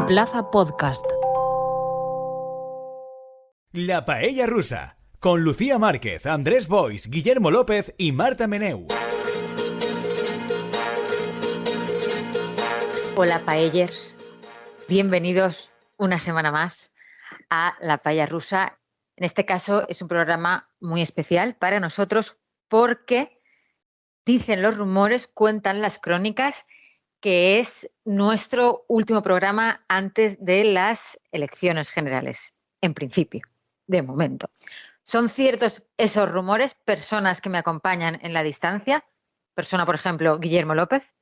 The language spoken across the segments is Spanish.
Plaza Podcast. La Paella Rusa, con Lucía Márquez, Andrés Boix, Guillermo López y Marta Meneu. Hola paellers, bienvenidos una semana más a La Paella Rusa. En este caso es un programa muy especial para nosotros porque dicen los rumores, cuentan las crónicas, que es nuestro último programa antes de las elecciones generales, en principio, de momento. ¿Son ciertos esos rumores? Personas que me acompañan en la distancia, persona, por ejemplo, Guillermo López.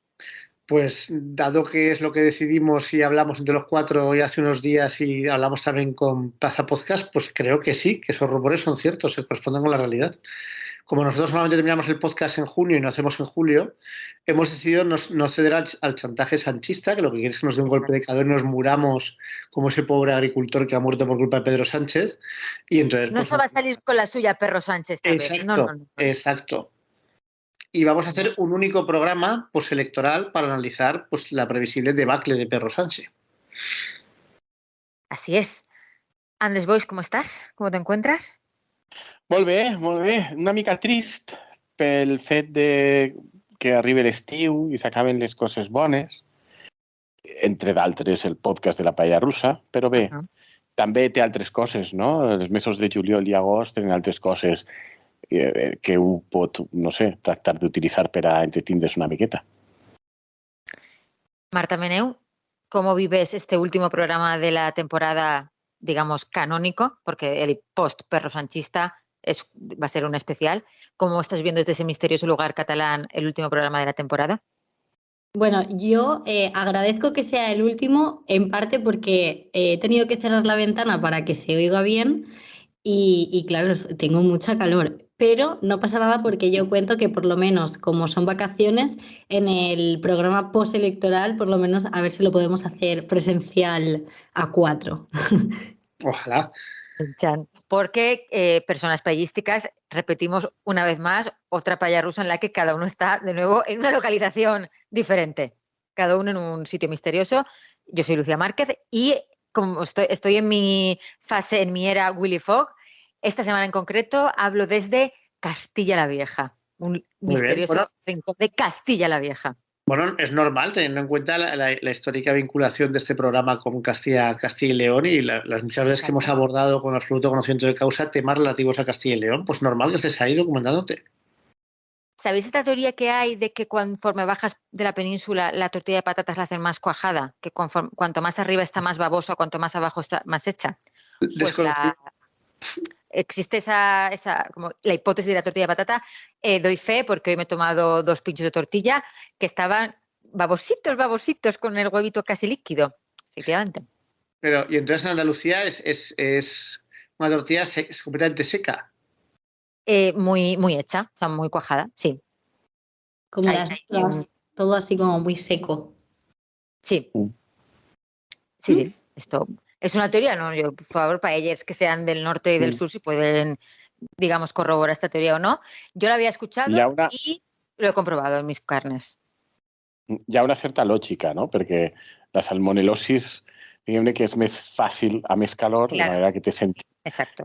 Pues dado que es lo que decidimos y hablamos entre los cuatro hoy hace unos días y hablamos también con Plaza Podcast, pues creo que sí, que esos rumores son ciertos, se corresponden con la realidad. Como nosotros solamente terminamos el podcast en junio y no hacemos en julio, hemos decidido no ceder al chantaje sanchista, que lo que quiere es que nos dé un golpe de calor y nos muramos como ese pobre agricultor que ha muerto por culpa de Pedro Sánchez. Y entonces, No se va a salir con la suya Perro Sánchez esta vez. No. Exacto. Y vamos a hacer un único programa postelectoral para analizar pues, la previsible debacle de Pedro Sánchez. Así es. Andrés Boix, ¿cómo estás? ¿Cómo te encuentras? Molt bé. Una mica trist pel fet de que arribi l'estiu i s'acaben les coses bones, entre d'altres el podcast de la Paella Rusa, però bé, també té altres coses, no? Els mesos de juliol i agost tenen altres coses que un pot, no sé, tractar d'utilitzar per a entretindre's una miqueta. Marta Meneu, ¿cómo vives este último programa de la temporada, digamos, canónico? Porque el post-perro sanchista va a ser un especial. ¿Cómo estás viendo desde ese misterioso lugar catalán el último programa de la temporada? Bueno, yo agradezco que sea el último, en parte porque he tenido que cerrar la ventana para que se oiga bien y claro, tengo mucha calor. Pero no pasa nada porque yo cuento que por lo menos, como son vacaciones, en el programa postelectoral, por lo menos a ver si lo podemos hacer presencial a 4. Ojalá. Porque personas paellísticas, repetimos una vez más, otra paella rusa en la que cada uno está de nuevo en una localización diferente, cada uno en un sitio misterioso. Yo soy Lucía Márquez y como estoy en mi fase, en mi era Willy Fogg, esta semana en concreto hablo desde Castilla la Vieja, un misterioso rincón de Castilla la Vieja. Bueno, es normal, teniendo en cuenta la histórica vinculación de este programa con Castilla y León y las muchas veces que hemos abordado con absoluto conocimiento de causa temas relativos a Castilla y León. Pues normal que estés ahí documentándote. ¿Sabéis esta teoría que hay de que conforme bajas de la península la tortilla de patatas la hacen más cuajada? Que cuanto más arriba está más babosa, cuanto más abajo está más hecha. Pues existe como la hipótesis de la tortilla de patata. Doy fe porque hoy me he tomado 2 pinchos de tortilla que estaban babositos con el huevito casi líquido, efectivamente. Pero, y entonces en Andalucía es una tortilla es completamente seca. Muy hecha, o sea, muy cuajada, sí. Como las otras, todo así como muy seco. Sí. Sí. Esto es una teoría, ¿no? Yo, por favor, paellers que sean del norte y del sur, si pueden, digamos, corroborar esta teoría o no. Yo la había escuchado y lo he comprobado en mis carnes. Hi ha una certa lògica, no? Perquè la salmonelosis, diguem-ne que és més fàcil a més calor, de manera que té sentit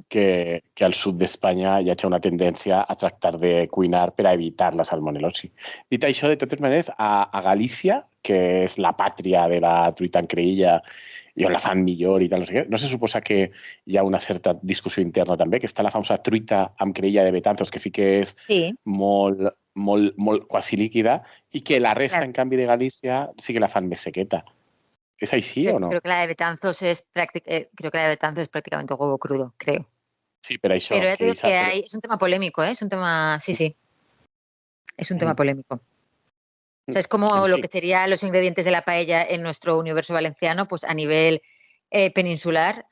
que al sud d'Espanya hi hagi una tendència a tractar de cuinar per a evitar la salmonelosi. Dit això, de totes maneres, a Galícia, que és la pàtria de la truita en creïlla i on la fan millor i tal, no sé què, no se suposa que hi ha una certa discussió interna també, que està la famosa truita amb creïlla de Betanzos, que sí que és molt quasi líquida, i que la resta, en canvi, de Galícia sí que la fan més sequeta. ¿Es así o no? Creo que la de Betanzos es prácticamente huevo crudo, creo. Sí, pero eso. Pero es un tema polémico, ¿eh? Es un tema, sí. Es un tema polémico. O sea, es como lo que serían los ingredientes de la paella en nuestro universo valenciano, pues a nivel peninsular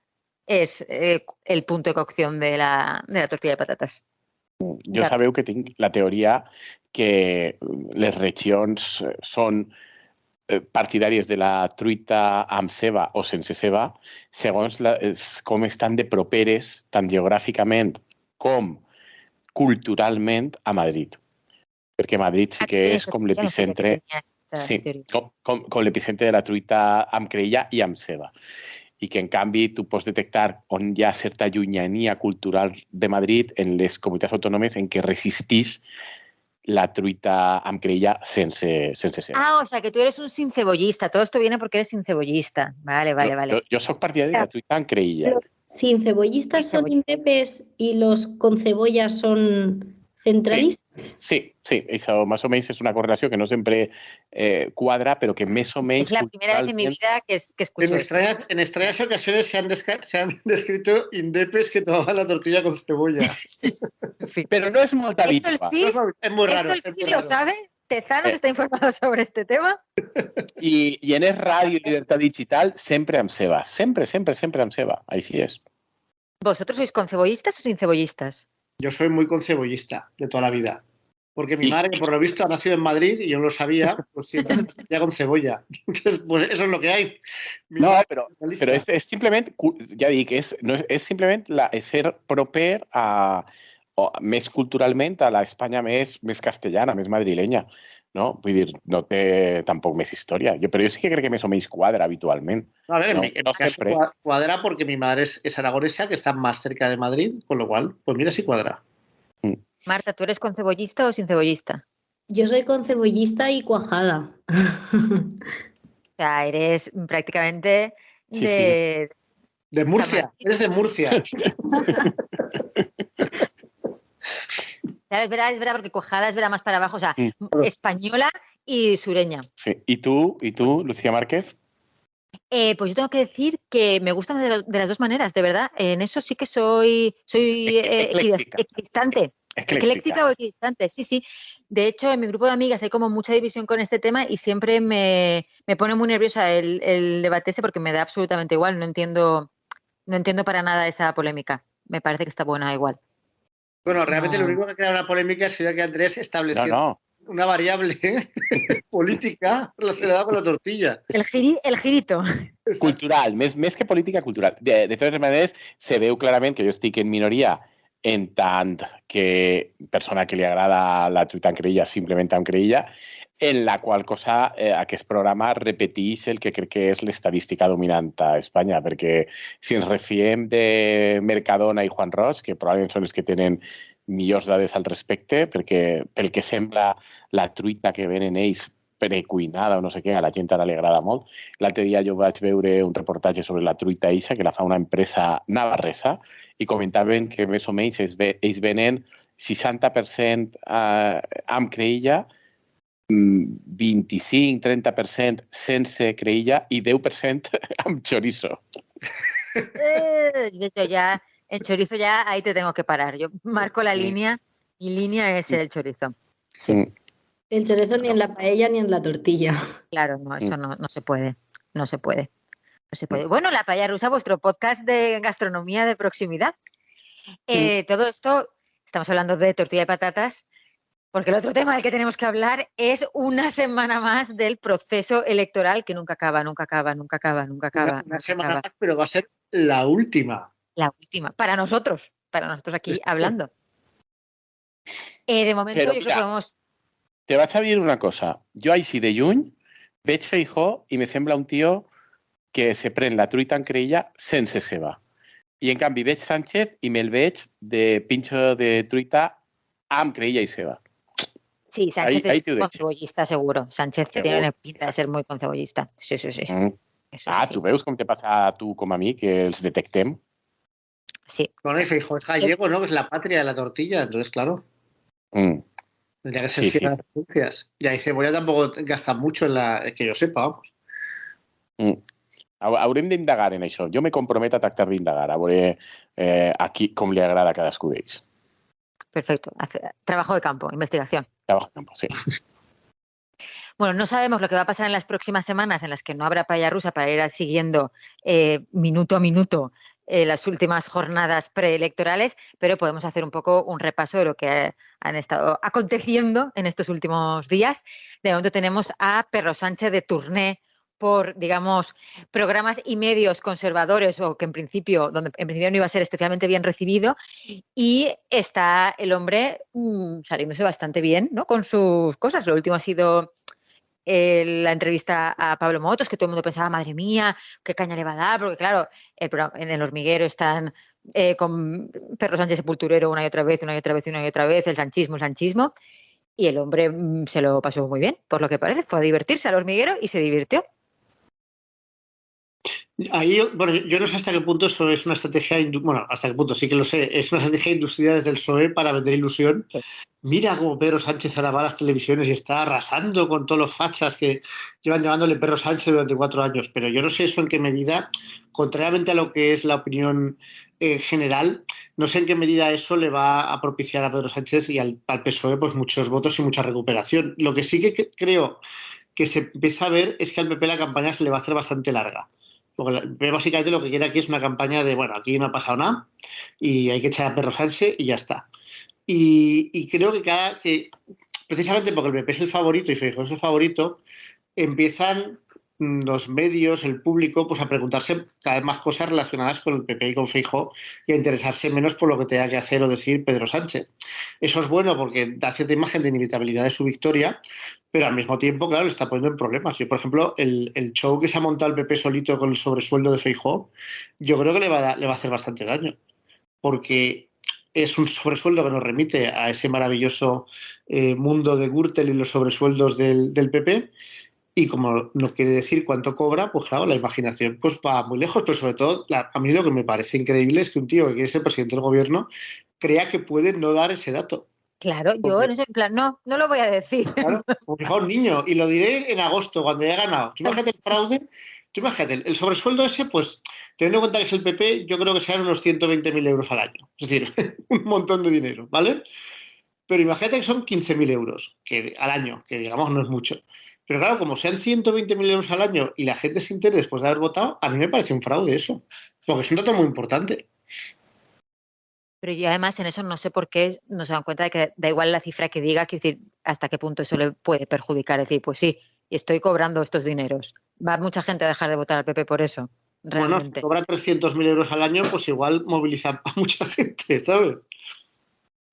es el punto de cocción de la tortilla de patatas. Jo sabeu que tinc la teoria que les regions són partidàries de la truita amb ceba o sense ceba, segons com estan de properes, tant geogràficament com culturalment, a Madrid. Perquè Madrid sí que és com l'epicentre sí, com l'epicentre de la truita amb creïlla i amb ceba. I que, en canvi, tu pots detectar on hi ha certa llunyania cultural de Madrid en les comunitats autònomes en què resistís la truita amb creïlla sense ceba. Ah, o sea, que tú eres un sincebollista. Todo esto viene porque eres sincebollista. Vale. Jo soc partidari de la truita amb creïlla. ¿Los sincebollistas son indepes y los con cebolla son centralistas? Sí, eso más o menos es una correlación que no siempre cuadra, pero que más o menos... Es la primera vez en mi vida que escucho en extrañas ocasiones se han descrito indepes que tomaban la tortilla con cebolla. Pero no es muy habitual. Es muy raro. ¿Esto el CIS lo sabe? ¿Tezanos está informado sobre este tema? Y en Es Radio y Libertad Digital siempre amb ceba. Siempre amb ceba. Ahí sí es. ¿Vosotros sois concebollistas o sincebollistas? Yo soy muy concebollista de toda la vida. Porque mi madre, por lo visto, ha nacido en Madrid y yo no lo sabía, pues siempre hacía con cebolla. Entonces, pues eso es lo que hay. No, pero es simplemente, ya dic, és simplement ser proper més culturalment a l'Espanya més castellana, més madrilenya. No? Vull dir, no té tampoc més història. Però jo sí que crec que més o menys quadra habitualment. A ver, en mi caso cuadra porque mi madre es aragonesa, que está más cerca de Madrid, con lo cual, pues mira si cuadra. Marta, ¿tú eres concebollista o sincebollista? Yo soy concebollista y cuajada. O sea, eres prácticamente de... De Murcia, eres de Murcia. Claro, es verdad, porque cuajada es verdad más para abajo, o sea, española y sureña. Sí. ¿Y tú, Lucía Márquez? Pues yo tengo que decir que me gustan de las dos maneras, de verdad. En eso sí que soy equidistante. Ecléctica o equidistante, sí. De hecho, en mi grupo de amigas hay como mucha división con este tema y siempre me pone muy nerviosa el debate ese porque me da absolutamente igual. No entiendo para nada esa polémica. Me parece que está buena igual. Bueno, realmente lo único que crea una polémica sería que Andrés estableció una variable política relacionada con la tortilla. El girito. Cultural, més que política, cultural. De totes maneres, se veu clarament que jo estic en minoria en tant que persona que li agrada la truita amb creïlla, simplement amb creïlla, en la qual cosa aquest programa repeteix el que crec que és l'estadística dominant a Espanya, perquè si ens refiem de Mercadona i Juan Roig, que probablement són els que tenen millors dades al respecte, perquè pel que sembla la truita que venen ells precuinada o no sé què, a la gent ara li agrada molt. L'altre dia jo vaig veure un reportatge sobre la truita eixa, que la fa una empresa navarresa, i comentaven que més o menys ells venen 60% amb creïlla, 25-30% sense creïlla i 10% amb chorizo. Yo ya, en chorizo ya ahí te tengo que parar. Yo marco la línea y línea es el chorizo. Sí. El chorizo ni en la paella ni en la tortilla. Claro, no, eso no se puede. No se puede. Bueno, La Paella Rusa, vuestro podcast de gastronomía de proximidad. Todo esto, estamos hablando de tortilla de patatas, porque el otro tema del que tenemos que hablar es una semana más del proceso electoral que nunca acaba. Una semana más, pero va a ser la última. La última, para nosotros aquí hablando. De momento yo creo que podemos... Te vaig a dir una cosa. Jo així de lluny veig Feijóo i me sembla un tio que se pren la truita amb creïlla sense ceba. I en canvi veig Sánchez i me'l veig de pincho de truita amb creïlla i ceba. Sí, Sánchez es concebollista seguro. Sánchez tiene pinta de ser muy concebollista. Sí. Eso tu veus com te passa a tu com a mi, que els detectem? Sí. Bueno, y Feijóo es gallego, ¿no? Que es la patria de la tortilla, entonces, claro. Tendría que ser fiel a las pronuncias. Y ahí cebolla tampoco gasta mucho en que yo sepa, vamos. Haurem d'indagar en això. Jo me comprometo a tractar d'indagar, a veure aquí com li agrada a cadascú d'ells. Perfecto. Trabajo de campo, investigación. Trabajo de campo, sí. Bueno, no sabemos lo que va a pasar en las próximas semanas en las que no habrá paella rusa para ir siguiendo minuto a minuto las últimas jornadas preelectorales, pero podemos hacer un poco un repaso de lo que han estado aconteciendo en estos últimos días. De momento tenemos a Perro Sánchez de turné por, digamos, programas y medios conservadores o que en principio no iba a ser especialmente bien recibido, y está el hombre saliéndose bastante bien, ¿no?, con sus cosas. Lo último ha sido la entrevista a Pablo Motos, que todo el mundo pensaba, madre mía, qué caña le va a dar, porque claro, en El Hormiguero están con Pedro Sánchez Sepulturero una y otra vez, una y otra vez, una y otra vez, el sanchismo, y el hombre se lo pasó muy bien, por lo que parece, fue a divertirse al Hormiguero y se divirtió. Ahí, bueno, yo no sé hasta qué punto eso es una estrategia, bueno, hasta qué punto sí que lo sé, es una estrategia inducida desde el PSOE para vender ilusión. Mira cómo Pedro Sánchez ahora va a las televisiones y está arrasando con todos los fachas que llevan llamándole Pedro Sánchez durante 4 años, pero yo no sé eso en qué medida, contrariamente a lo que es la opinión general, no sé en qué medida eso le va a propiciar a Pedro Sánchez y al PSOE pues muchos votos y mucha recuperación. Lo que sí que creo que se empieza a ver es que al PP la campaña se le va a hacer bastante larga. Porque básicamente lo que quiere aquí es una campaña de, bueno, aquí no ha pasado nada y hay que echar a Pedro Sánchez y ya está. Y creo que precisamente porque el PP es el favorito y Feijóo es el favorito, empiezan los medios, el público, pues a preguntarse cada vez más cosas relacionadas con el PP y con Feijóo y a interesarse menos por lo que tenga que hacer o decir Pedro Sánchez. Eso es bueno porque da cierta imagen de inevitabilidad de su victoria, pero al mismo tiempo, claro, le está poniendo en problemas. Yo, por ejemplo, el show que se ha montado el PP solito con el sobresueldo de Feijóo, yo creo que le va a hacer bastante daño, porque es un sobresueldo que nos remite a ese maravilloso mundo de Gürtel y los sobresueldos del PP. Y como no quiere decir cuánto cobra, pues claro, la imaginación pues va muy lejos, pero sobre todo a mí lo que me parece increíble es que un tío que quiere ser presidente del gobierno crea que puede no dar ese dato. Claro, yo en ese plan, no lo voy a decir. Claro, como mejor niño, y lo diré en agosto, cuando haya ganado. Tú imagínate el fraude, tú imagínate el sobresueldo ese, pues teniendo en cuenta que es el PP, yo creo que sean unos 120.000 euros al año. Es decir, un montón de dinero, ¿vale? Pero imagínate que son 15.000 euros al año, que digamos no es mucho. Pero claro, como sean 120.000 euros al año y la gente se entere después de haber votado, a mí me parece un fraude eso. Porque es un dato muy importante. Pero yo además en eso no sé por qué no se dan cuenta de que da igual la cifra que diga, que decir hasta qué punto eso le puede perjudicar. Es decir, pues sí, estoy cobrando estos dineros. Va mucha gente a dejar de votar al PP por eso, realmente. Bueno, si cobra 300.000 euros al año, pues igual moviliza a mucha gente, ¿sabes?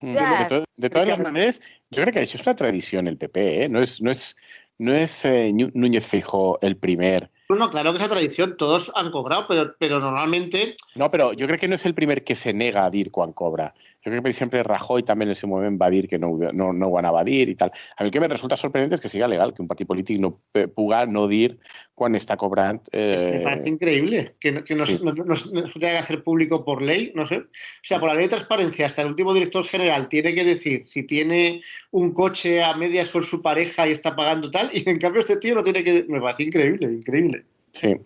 De todas maneras, yo creo que eso es una tradición el PP, ¿eh? No es Núñez Feijóo el primer. Bueno, claro que es una tradición, todos han cobrado, pero normalmente... No, pero yo creo que no es el primer que se nega a dir quan cobra. Yo creo que siempre Rajoy també en el seu moment va dir que no ho anava a dir i tal. A mi el que me resulta sorprendent és que siga legal que un partit polític no puga no dir quan està cobrant. Es que me parece increíble que no tenga que hacer público por ley, no sé. O sea, por la ley de transparencia, hasta el último director general tiene que decir si tiene un coche a medias con su pareja y está pagando tal, y en cambio este tío no tiene que... Me parece increíble. Sí.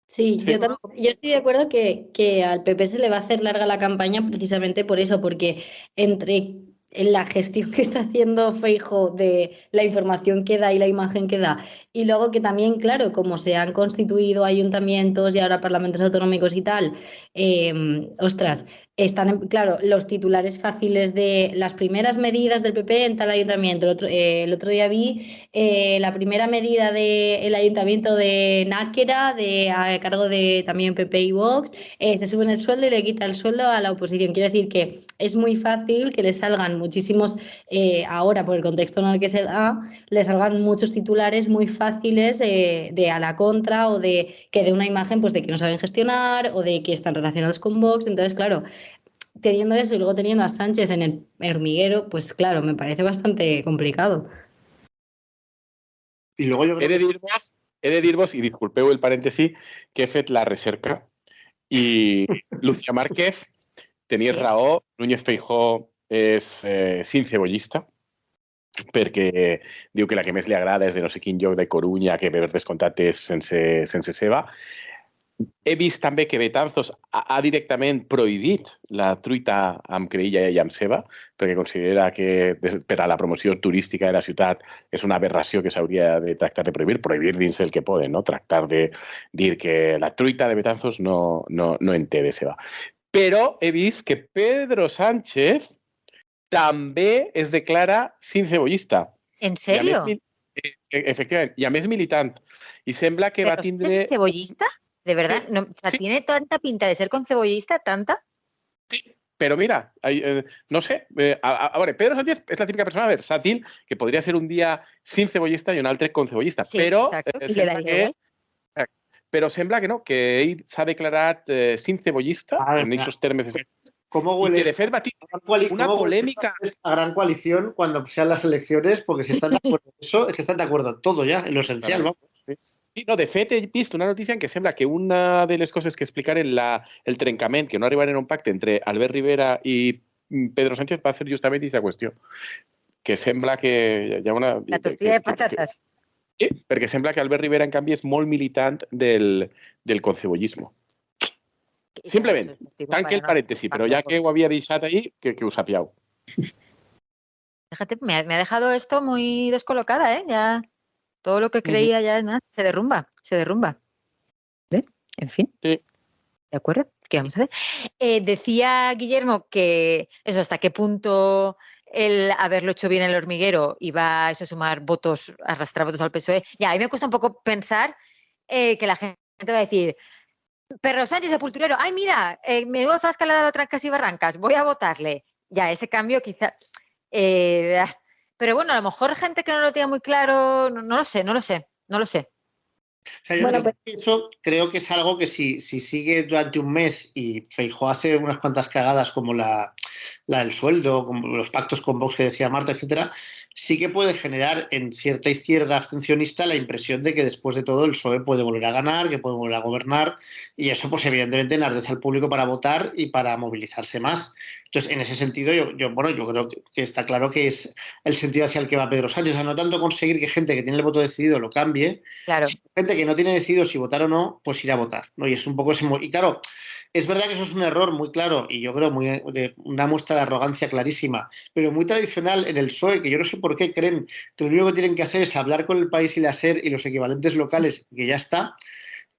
Sí, yo estoy de acuerdo que al PP se le va a hacer larga la campaña precisamente por eso, porque entre la gestión que está haciendo Feijóo de la información que da y la imagen que da, y luego que también, claro, como se han constituido ayuntamientos y ahora parlamentos autonómicos y tal, están, claro, los titulares fáciles de las primeras medidas del PP en tal ayuntamiento. El otro día vi la primera medida del ayuntamiento de Náquera, a cargo de también PP y Vox, se suben el sueldo y le quita el sueldo a la oposición. Quiero decir que es muy fácil que le salgan muchísimos, ahora por el contexto en el que se da, le salgan muchos titulares muy fáciles de a la contra o de que de una imagen pues de que no saben gestionar o de que están relacionados con Vox. Entonces, claro, teniendo eso y luego teniendo a Sánchez en el Hormiguero, pues claro, me parece bastante complicado. I luego jo crec he de dir-vos, i disculpeu el parèntesi, que he fet la recerca i Lucía Márquez, tenies raó, Núñez Feijóo és cincebollista, perquè diu que la que més li agrada és de no sé quin lloc de Corunya, que per descomptat és sense ceba. He vist també que Betanzos ha directament prohibit la truita amb creïlla i amb ceba, perquè considera que per a la promoció turística de la ciutat és una aberració que s'hauria de tractar de prohibir dins el que poden, no? Tractar de dir que la truita de Betanzos no en té de ceba. Però he vist que Pedro Sánchez també es declara cincebollista. ¿En serio? Efectivament, i a més militant. I sembla que va tindre... ¿Es cebollista? ¿De verdad? Sí, no, o sea, sí. ¿Tiene tanta pinta de ser concebollista? ¿Tanta? Sí, Pero mira, no sé, Pedro Sánchez es la típica persona versátil que podría ser un día sin cebollista y un altre con cebollista, sí, però sembla que no, que ell s'ha declarat sin cebollista, en esos termes exactos. ¿Cómo huele? Y que de fet va una polémica. A gran coalición cuando sean las elecciones, porque si están de acuerdo en eso, es que están de acuerdo en todo ya, en lo esencial, ¿no? Sí, no, de fet he vist una notícia en què sembla que una de les coses que explicaren el trencament, que no arribaren a un pacte entre Albert Rivera i Pedro Sánchez, va ser justament aquesta qüestió. Que sembla que hi ha una... La tortilla de patates. Sí, perquè sembla que Albert Rivera, en canvi, és molt militant del concebollismo. Simplement, tanque el parèntesi, però ja que ho havia deixat ahí, que ho sapiau. Fíjate, me ha dejado esto muy descolocada, ¿eh? Ya todo lo que creía ya se derrumba. ¿Ven? En fin. Sí. ¿De acuerdo? ¿Qué vamos a hacer? Decía Guillermo que eso, hasta qué punto el haberlo hecho bien en el hormiguero iba a sumar votos, arrastrar votos al PSOE. Ya, a mí me cuesta un poco pensar que la gente va a decir, Pedro Sánchez Sepulturero, ay mira, menudo zasca le ha dado trancas y barrancas, voy a votarle. Ya, ese cambio quizá... pero bueno, a lo mejor gente que no lo tiene muy claro, no lo sé. O sea, yo eso creo que es algo que si sigue durante un mes y Feijóo hace unas cuantas cagadas como la del sueldo, como los pactos con Vox que decía Marta, etcétera, sí que puede generar en cierta izquierda abstencionista la impresión de que después de todo el PSOE puede volver a ganar, que puede volver a gobernar, y eso pues evidentemente enardece al público para votar y para movilizarse más. Entonces, en ese sentido, yo creo que está claro que es el sentido hacia el que va Pedro Sánchez. O sea, no tanto conseguir que gente que tiene el voto decidido lo cambie, claro. Sino gente que no tiene decidido si votar o no, pues ir a votar, ¿no? Y es un poco ese... Y claro, es verdad que eso es un error muy claro y yo creo una muestra de arrogancia clarísima, pero muy tradicional en el PSOE, que yo no sé por qué creen que lo único que tienen que hacer es hablar con El País y la SER y los equivalentes locales, que ya está,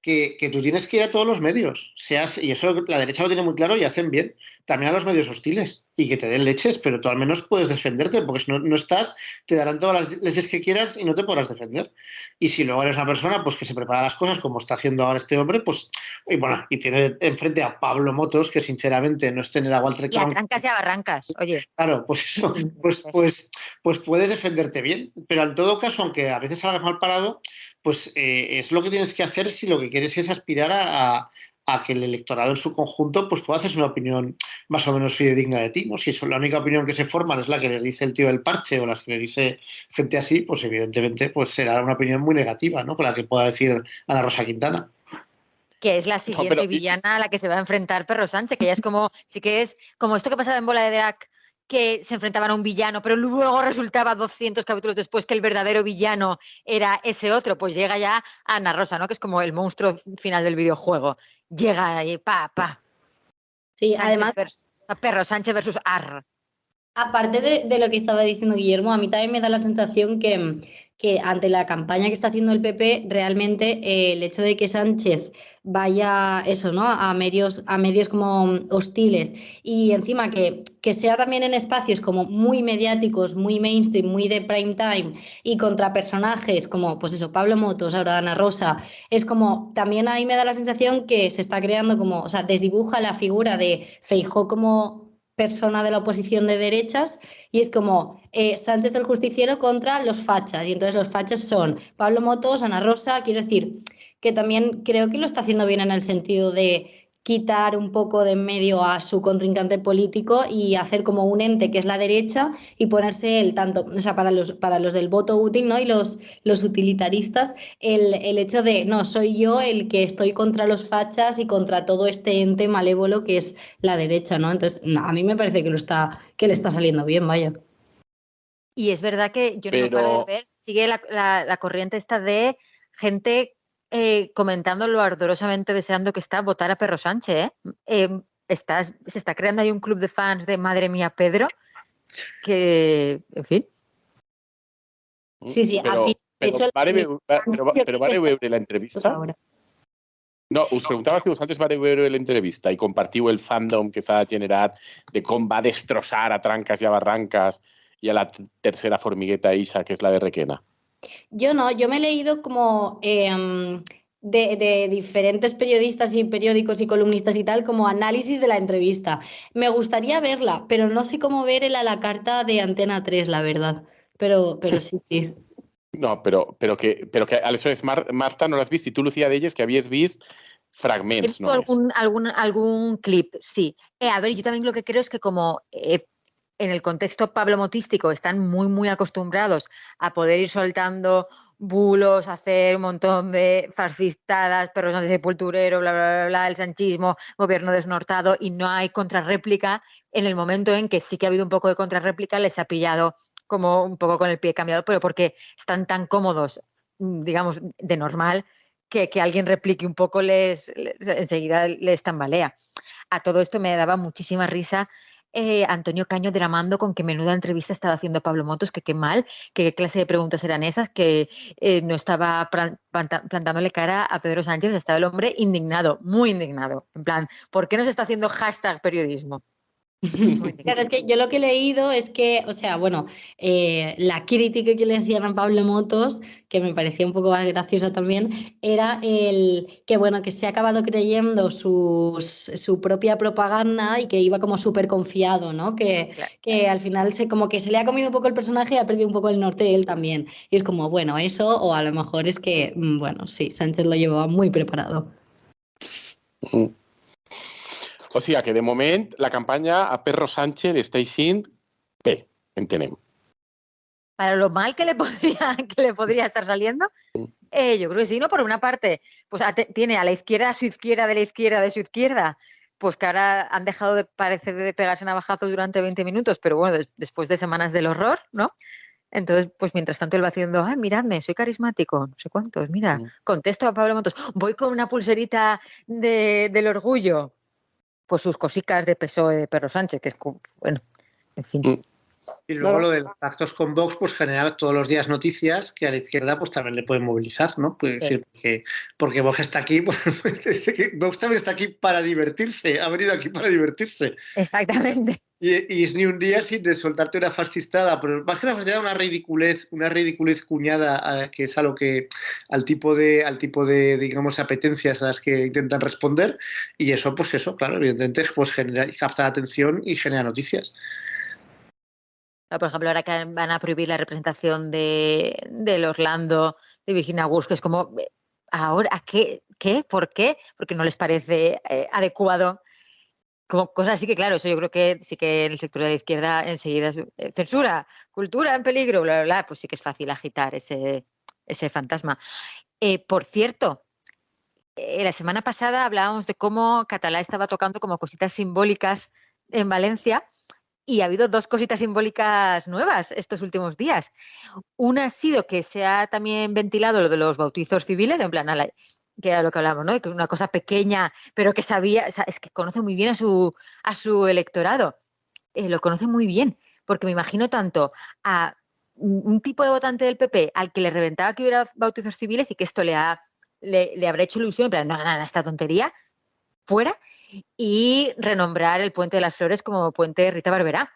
que tú tienes que ir a todos los medios, y eso la derecha lo tiene muy claro y hacen bien, también a los medios hostiles, y que te den leches, pero tú al menos puedes defenderte, porque si no estás, te darán todas las leches que quieras y no te podrás defender. Y si luego eres una persona pues que se prepara las cosas como está haciendo ahora este hombre, pues, y tiene enfrente a Pablo Motos, que sinceramente no es tener a Walter Cronkite. Y a trancas y a barrancas, oye. Claro, pues eso, pues puedes defenderte bien, pero en todo caso, aunque a veces salgas mal parado, pues es lo que tienes que hacer si lo que quieres es aspirar a que el electorado en su conjunto pues pueda hacerse una opinión más o menos fidedigna de ti, ¿no? Si eso, la única opinión que se forman es la que les dice el tío del parche o las que le dice gente así, pues evidentemente pues será una opinión muy negativa, ¿no? Con la que pueda decir Ana Rosa Quintana. Que es la siguiente villana a la que se va a enfrentar Pedro Sánchez, que ya es como, sí que es como esto que pasaba en Bola de Drac, que se enfrentaban a un villano, pero luego resultaba 200 capítulos después que el verdadero villano era ese otro, pues llega ya Ana Rosa, ¿no? Que es como el monstruo final del videojuego. Llega y pa. Sí, Sánchez además... Perro Sánchez versus Arr. Aparte de lo que estaba diciendo Guillermo, a mí también me da la sensación que ante la campaña que está haciendo el PP, realmente el hecho de que Sánchez vaya eso, ¿no? a medios como hostiles y encima que sea también en espacios como muy mediáticos, muy mainstream, muy de prime time y contra personajes como pues eso, Pablo Motos, ahora Ana Rosa, es como también ahí me da la sensación que se está creando como, o sea, desdibuja la figura de Feijóo como persona de la oposición de derechas y es como Sánchez el justiciero contra los fachas y entonces los fachas son Pablo Motos, Ana Rosa, quiero decir que también creo que lo está haciendo bien en el sentido de quitar un poco de en medio a su contrincante político y hacer como un ente que es la derecha y ponerse el tanto, o sea, para los del voto útil, ¿no? Y los utilitaristas, el hecho de, no, soy yo el que estoy contra los fachas y contra todo este ente malévolo que es la derecha, ¿no? Entonces, a mí me parece que le está saliendo bien, vaya. Y es verdad que yo no me paro de ver, sigue la corriente esta de gente comentando lo ardorosamente deseando que está votar a Pedro Sánchez. Se está creando ahí un club de fans de madre mía Pedro, que, en fin. Sí, pero vare veure la entrevista? No, us preguntava si vosaltres vareu veure l'entrevista i compartiu el fandom que s'ha generat de com va destrossar a trancas i a barrancas y a la tercera formigueta Isa, que es la de Requena. Yo no, yo me he leído como de diferentes periodistas y periódicos y columnistas y tal, como análisis de la entrevista. Me gustaría verla, pero no sé cómo ver el a la carta de Antena 3, la verdad. Pero sí, sí. No, però que aleshores, Marta, no l'has vist? I tu, Lucía Delles, que havies vist fragments, ¿no? Algún clip, sí. A ver, yo también lo que creo es que como en el contexto pablomotístico están muy, muy acostumbrados a poder ir soltando bulos, hacer un montón de fascistadas, perros de sepulturero, bla, bla, bla, bla, el sanchismo, gobierno desnortado, y no hay contrarréplica. En el momento en que sí que ha habido un poco de contrarréplica, les ha pillado como un poco con el pie cambiado, pero porque están tan cómodos, digamos, de normal, que alguien replique un poco enseguida les tambalea. A todo esto me daba muchísima risa Antonio Caño dramando con qué menuda entrevista estaba haciendo Pablo Motos, que qué mal, que qué clase de preguntas eran esas, que no estaba plantándole cara a Pedro Sánchez, estaba el hombre indignado, muy indignado, en plan, ¿por qué no se está haciendo #periodismo? Claro, es que yo lo que he leído es que, o sea, bueno, la crítica que le hacían a Pablo Motos, que me parecía un poco más graciosa también, era el que, bueno, que se ha acabado creyendo su propia propaganda y que iba como súper confiado, ¿no? Que al final como que se le ha comido un poco el personaje y ha perdido un poco el norte él también. Y es como, bueno, eso, o a lo mejor es que, bueno, sí, Sánchez lo llevaba muy preparado. O sigui que de moment la campanya a Pedro Sánchez està eixint bé, entenem. Para lo mal que le podría estar saliendo, yo creo que sí, ¿no? Por una parte, pues tiene a la izquierda, a su izquierda, de la izquierda, de su izquierda, pues que ahora han dejado de parecer de pegarse navajazos durante 20 minutos, pero bueno, después de semanas del horror, ¿no? Entonces, pues mientras tanto él va haciendo, ay, miradme, soy carismático, no sé cuántos, mira, contesto a Pablo Motos, voy con una pulserita del orgullo, pues sus cositas de PSOE de Pedro Sánchez, que es, bueno, en fin. Y luego lo de los pactos con Vox, pues genera todos los días noticias que a la izquierda pues también le pueden movilizar, ¿no? Pues, sí. Porque Vox está aquí, pues, Vox también está aquí para divertirse, ha venido aquí para divertirse. Exactamente. Y es ni un día sin de soltarte una fascistada, pero más que una fascistada, una ridiculez cuñada, que es al tipo de, digamos, apetencias a las que intentan responder, y eso, pues eso, claro, evidentemente, pues capta la atención y genera noticias. Por ejemplo, ahora que van a prohibir la representación del Orlando, de Virginia Woolf, que es como, ¿ahora qué? ¿Por qué? Porque no les parece adecuado. Como cosas así que, claro, eso yo creo que sí que en el sector de la izquierda enseguida es censura, cultura en peligro, bla, bla, bla, pues sí que es fácil agitar ese fantasma. Por cierto, la semana pasada hablábamos de cómo Catalá estaba tocando como cositas simbólicas en Valencia. Y ha habido 2 cositas simbólicas nuevas estos últimos días. Una ha sido que se ha también ventilado lo de los bautizos civiles, en plan, que era lo que hablamos, ¿no? Que es una cosa pequeña, pero que sabía, o sea, es que conoce muy bien a su electorado. Lo conoce muy bien, porque me imagino tanto a un tipo de votante del PP al que le reventaba que hubiera bautizos civiles y que esto le habrá hecho ilusión, en plan, no, esta tontería, fuera, y renombrar el Puente de las Flores como Puente Rita Barberà.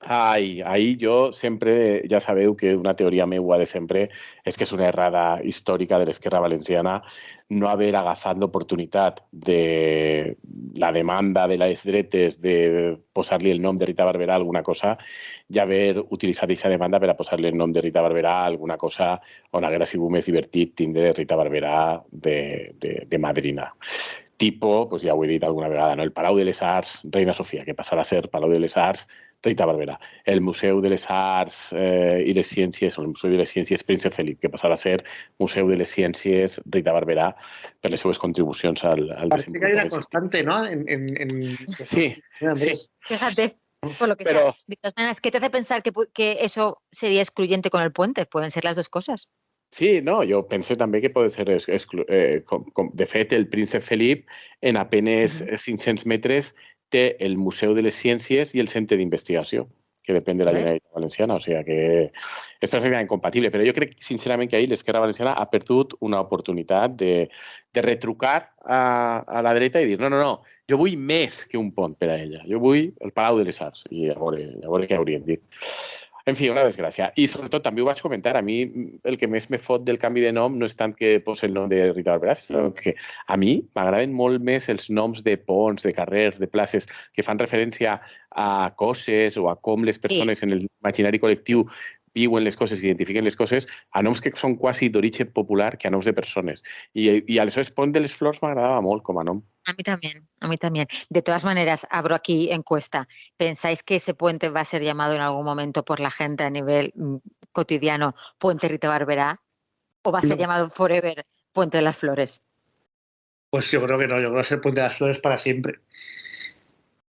Ahí jo sempre, ja sabeu que una teoria meua de sempre és que és una errada històrica de l'esquerra valenciana no haver agafat l'oportunitat de la demanda de les dretes de posar-li el nom de Rita Barberà a alguna cosa i haver utilitzat aquesta demanda per a posar-li el nom de Rita Barberà a alguna cosa on haguera sigut més divertit tindre Rita Barberà de madrina. Tipo, pues ja ho he dit alguna vegada, no? El Palau de les Arts, Reina Sofia, que passarà a ser Palau de les Arts, Rita Barberà. El Museu de les Arts i les Ciències, o el Museu de les Ciències Príncep Felip, que passarà a ser Museu de les Ciències Rita Barberà per les seues contribucions al desenvolupament. Parece que hay una constante, ¿no? Sí. Fíjate, por lo que sea. De todas maneras, ¿qué te hace pensar que eso sería excluyente con el puente? Pueden ser las dos cosas. Sí, no, jo penso també que pot ser... De fet, el Príncep Felip, en apenes 500 metres, té el Museu de les Ciències i el Centre d'Investigació, que depèn de la Generalitat Valenciana, o sigui que és perfectament compatible. Però jo crec, sincerament, que ahir l'esquerra valenciana ha perdut una oportunitat de retrucar a la dreta i dir no, jo vull més que un pont per a ella, jo vull el Palau de les Arts, i a veure què hauríem dit. En fi, una desgràcia. I sobretot també ho vaig comentar, a mi el que més me fot del canvi de nom no és tant que posi el nom de Rita Barberà, sinó que a mi m'agraden molt més els noms de ponts, de carrers, de places que fan referència a coses o a com les persones en l'imaginari col·lectiu viuen les coses, identifiquen les coses, a noms que són quasi d'origen popular que a noms de persones. I aleshores Pont de les Flors m'agradava molt com a nom. A mí también, a mí también. De todas maneras, abro aquí encuesta. ¿Pensáis que ese puente va a ser llamado en algún momento por la gente a nivel cotidiano Puente Rita Barberá? ¿O va a ser llamado forever Puente de las Flores? Pues yo creo que no, yo creo que va a ser Puente de las Flores para siempre.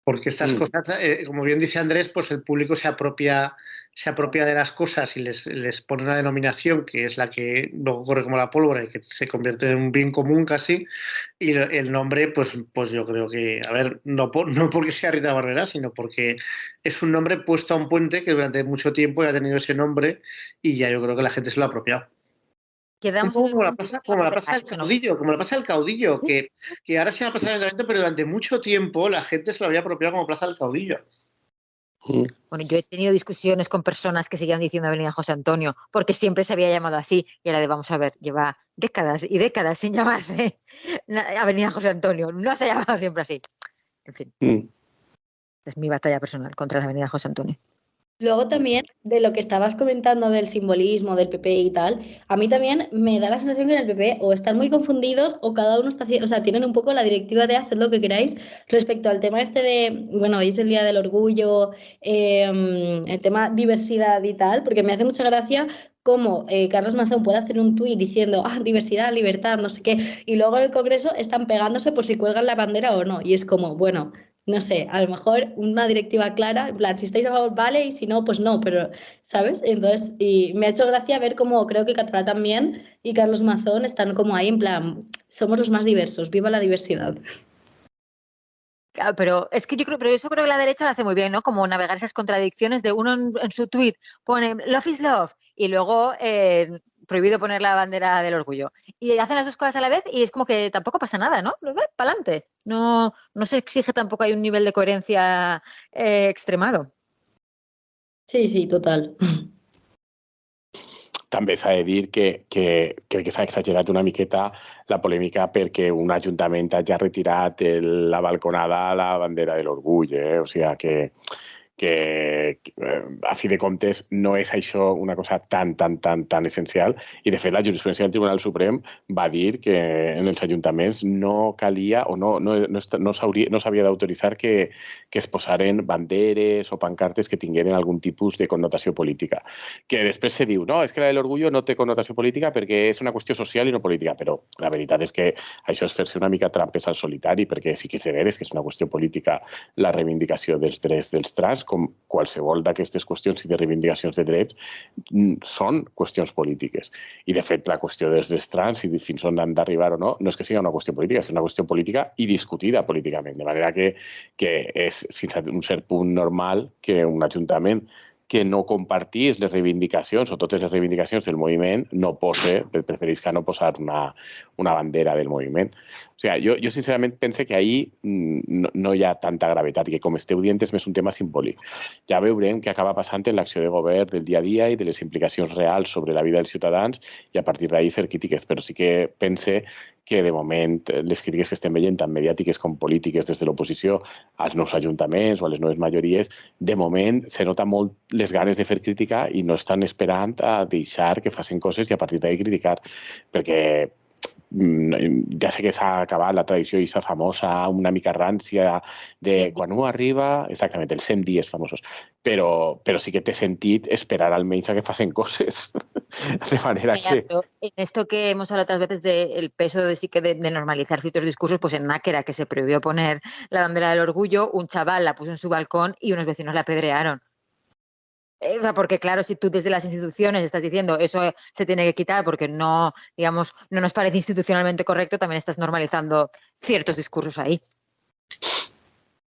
Porque estas cosas, como bien dice Andrés, pues el público se apropia de las cosas y les pone una denominación que es la que luego corre como la pólvora y que se convierte en un bien común casi. Y el nombre, pues yo creo que, a ver, no porque sea Rita Barberá, sino porque es un nombre puesto a un puente que durante mucho tiempo ya ha tenido ese nombre y ya yo creo que la gente se lo ha apropiado. Como la pasa el caudillo, que ahora se llama Plaza del Ayuntamiento, pero durante mucho tiempo la gente se lo había apropiado como Plaza del Caudillo. Bueno, yo he tenido discusiones con personas que seguían diciendo Avenida José Antonio, porque siempre se había llamado así, y ahora vamos a ver, lleva décadas y décadas sin llamarse Avenida José Antonio, no se ha llamado siempre así. En fin, es mi batalla personal contra la Avenida José Antonio. Luego también, de lo que estabas comentando del simbolismo del PP y tal, a mí también me da la sensación que en el PP o están muy confundidos o cada uno está haciendo, o sea, tienen un poco la directiva de hacer lo que queráis respecto al tema este de, bueno, hoy es el Día del Orgullo, el tema diversidad y tal, porque me hace mucha gracia cómo Carlos Mazón puede hacer un tuit diciendo diversidad, libertad, no sé qué, y luego en el Congreso están pegándose por si cuelgan la bandera o no, y es como, bueno, no sé, a lo mejor una directiva clara, en plan, si estáis a favor, vale, y si no, pues no, pero, ¿sabes? Entonces, y me ha hecho gracia ver cómo creo que Catalá también y Carlos Mazón están como ahí, en plan, somos los más diversos, viva la diversidad. Claro, pero es que yo creo, pero eso creo que la derecha lo hace muy bien, ¿no? Como navegar esas contradicciones de uno en su tweet pone love is love y luego prohibido poner la bandera del orgullo. Y hacen las dos cosas a la vez y es como que tampoco pasa nada, ¿no? Para adelante. No se exige tampoco, hay un nivel de coherencia extremado. Sí, total. També s'ha de dir que crec que s'ha exagerat una miqueta la polèmica perquè un ajuntament hagi retirat la balconada a la bandera de l'orgull. O sigui que a fi de comptes no és això una cosa tan essencial i de fet la jurisprudència del Tribunal Suprem va dir que en els ajuntaments no calia o no s'havia d'autoritzar que es posaren banderes o pancartes que tingueren algun tipus de connotació política. Que després se diu, no, és que la de l'orgullo no té connotació política perquè és una qüestió social i no política, però la veritat és que això és fer-se una mica trampes al solitari perquè sí que és cert que és una qüestió política la reivindicació dels drets dels trans, com qualsevol d'aquestes qüestions i de reivindicacions de drets són qüestions polítiques. I, de fet, la qüestió dels drets trans i fins on han d'arribar o no, no és que sigui una qüestió política, és una qüestió política i discutida políticament. De manera que és fins a un cert punt normal que un ajuntament que no compartís les reivindicacions o totes les reivindicacions del moviment no preferisca no posar una bandera del moviment. O sigui, jo sincerament pense que ahí no hi ha tanta gravetat i que, com esteu dient, és més un tema simbòlic. Ja veurem què acaba passant en l'acció de govern del dia a dia i de les implicacions reals sobre la vida dels ciutadans i a partir d'ahí fer crítiques, però sí que pense que de moment les crítiques que estem veient, tant mediàtiques com polítiques des de l'oposició als nous ajuntaments o a les noves majories, de moment se nota molt les ganes de fer crítica i no estan esperant a deixar que facin coses i a partir d'ahí criticar, perquè ja sé que s'ha acabat la tradició aquesta famosa, una mica rància de quan un arriba, exactament, els 100 dies famosos, però sí que té sentit esperar almenys a que facin coses. De manera que... Pero en esto que hemos hablado otras veces del peso de normalizar ciertos discursos, pues en Náquera, que se prohibió poner la bandera del orgullo, un chaval la puso en su balcón y unos vecinos la apedrearon. Porque claro, si tú desde las instituciones estás diciendo eso se tiene que quitar porque no nos parece institucionalmente correcto, también estás normalizando ciertos discursos ahí.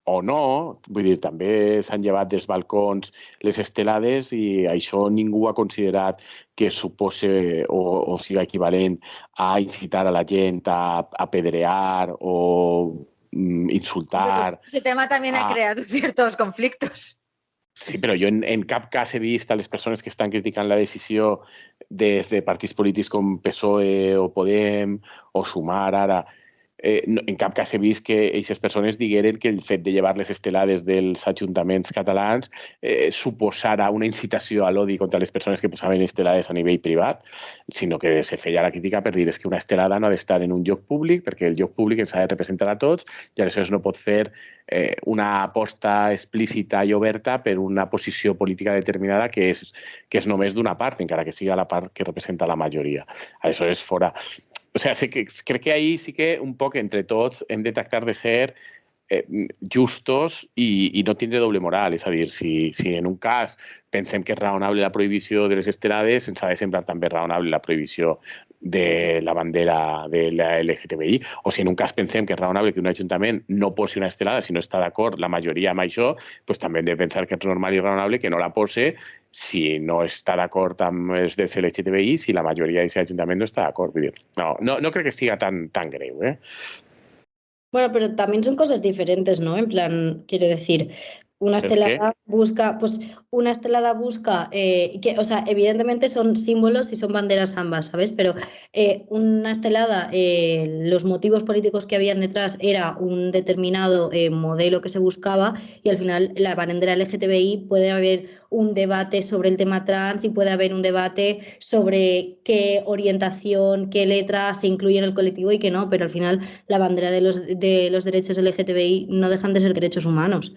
O no, vull dir, també s'han llevat dels balcons les estelades i això ningú ha considerat que supose o siga equivalent a incitar a la gent a apedrear o insultar. Ese tema también ha creado ciertos conflictos. Sí, però jo en cap cas he vist a les persones que estan criticant la decisió des de partits polítics com PSOE o Podem o Sumar ara, en cap cas he vist que aquestes persones digueren que el fet de llevar les estelades dels ajuntaments catalans suposara una incitació a l'odi contra les persones que posaven estelades a nivell privat, sinó que se feia la crítica per dir que una estelada no ha d'estar en un lloc públic perquè el lloc públic ens ha de representar a tots i aleshores no pot fer una aposta explícita i oberta per una posició política determinada que és només d'una part, encara que siga la part que representa la majoria. Aleshores, fora... O sea, crec que ahí sí que un poc entre tots hem de tractar de ser justos i no tindre doble moral. És a dir, si en un cas pensem que és raonable la prohibició de les estelades, ens ha de semblar també raonable la prohibició de la bandera de la LGTBI, o si en un cas pensem que és raonable que un ajuntament no posi una estelada si no està d'acord la majoria amb això, doncs també hem de pensar que és normal i raonable que no la posi si no està d'acord amb els drets LGTBI, si la majoria d'aquest ajuntament no està d'acord. No crec que siga tan greu, Bueno, pero también son cosas diferentes, ¿no? En plan, quiero decir, una estelada busca, o sea, evidentemente son símbolos y son banderas ambas, ¿sabes? Pero una estelada, los motivos políticos que habían detrás era un determinado modelo que se buscaba y al final la bandera LGTBI puede haber un debate sobre el tema trans y puede haber un debate sobre qué orientación, qué letra se incluye en el colectivo y qué no, pero al final la bandera de los derechos LGTBI no dejan de ser derechos humanos.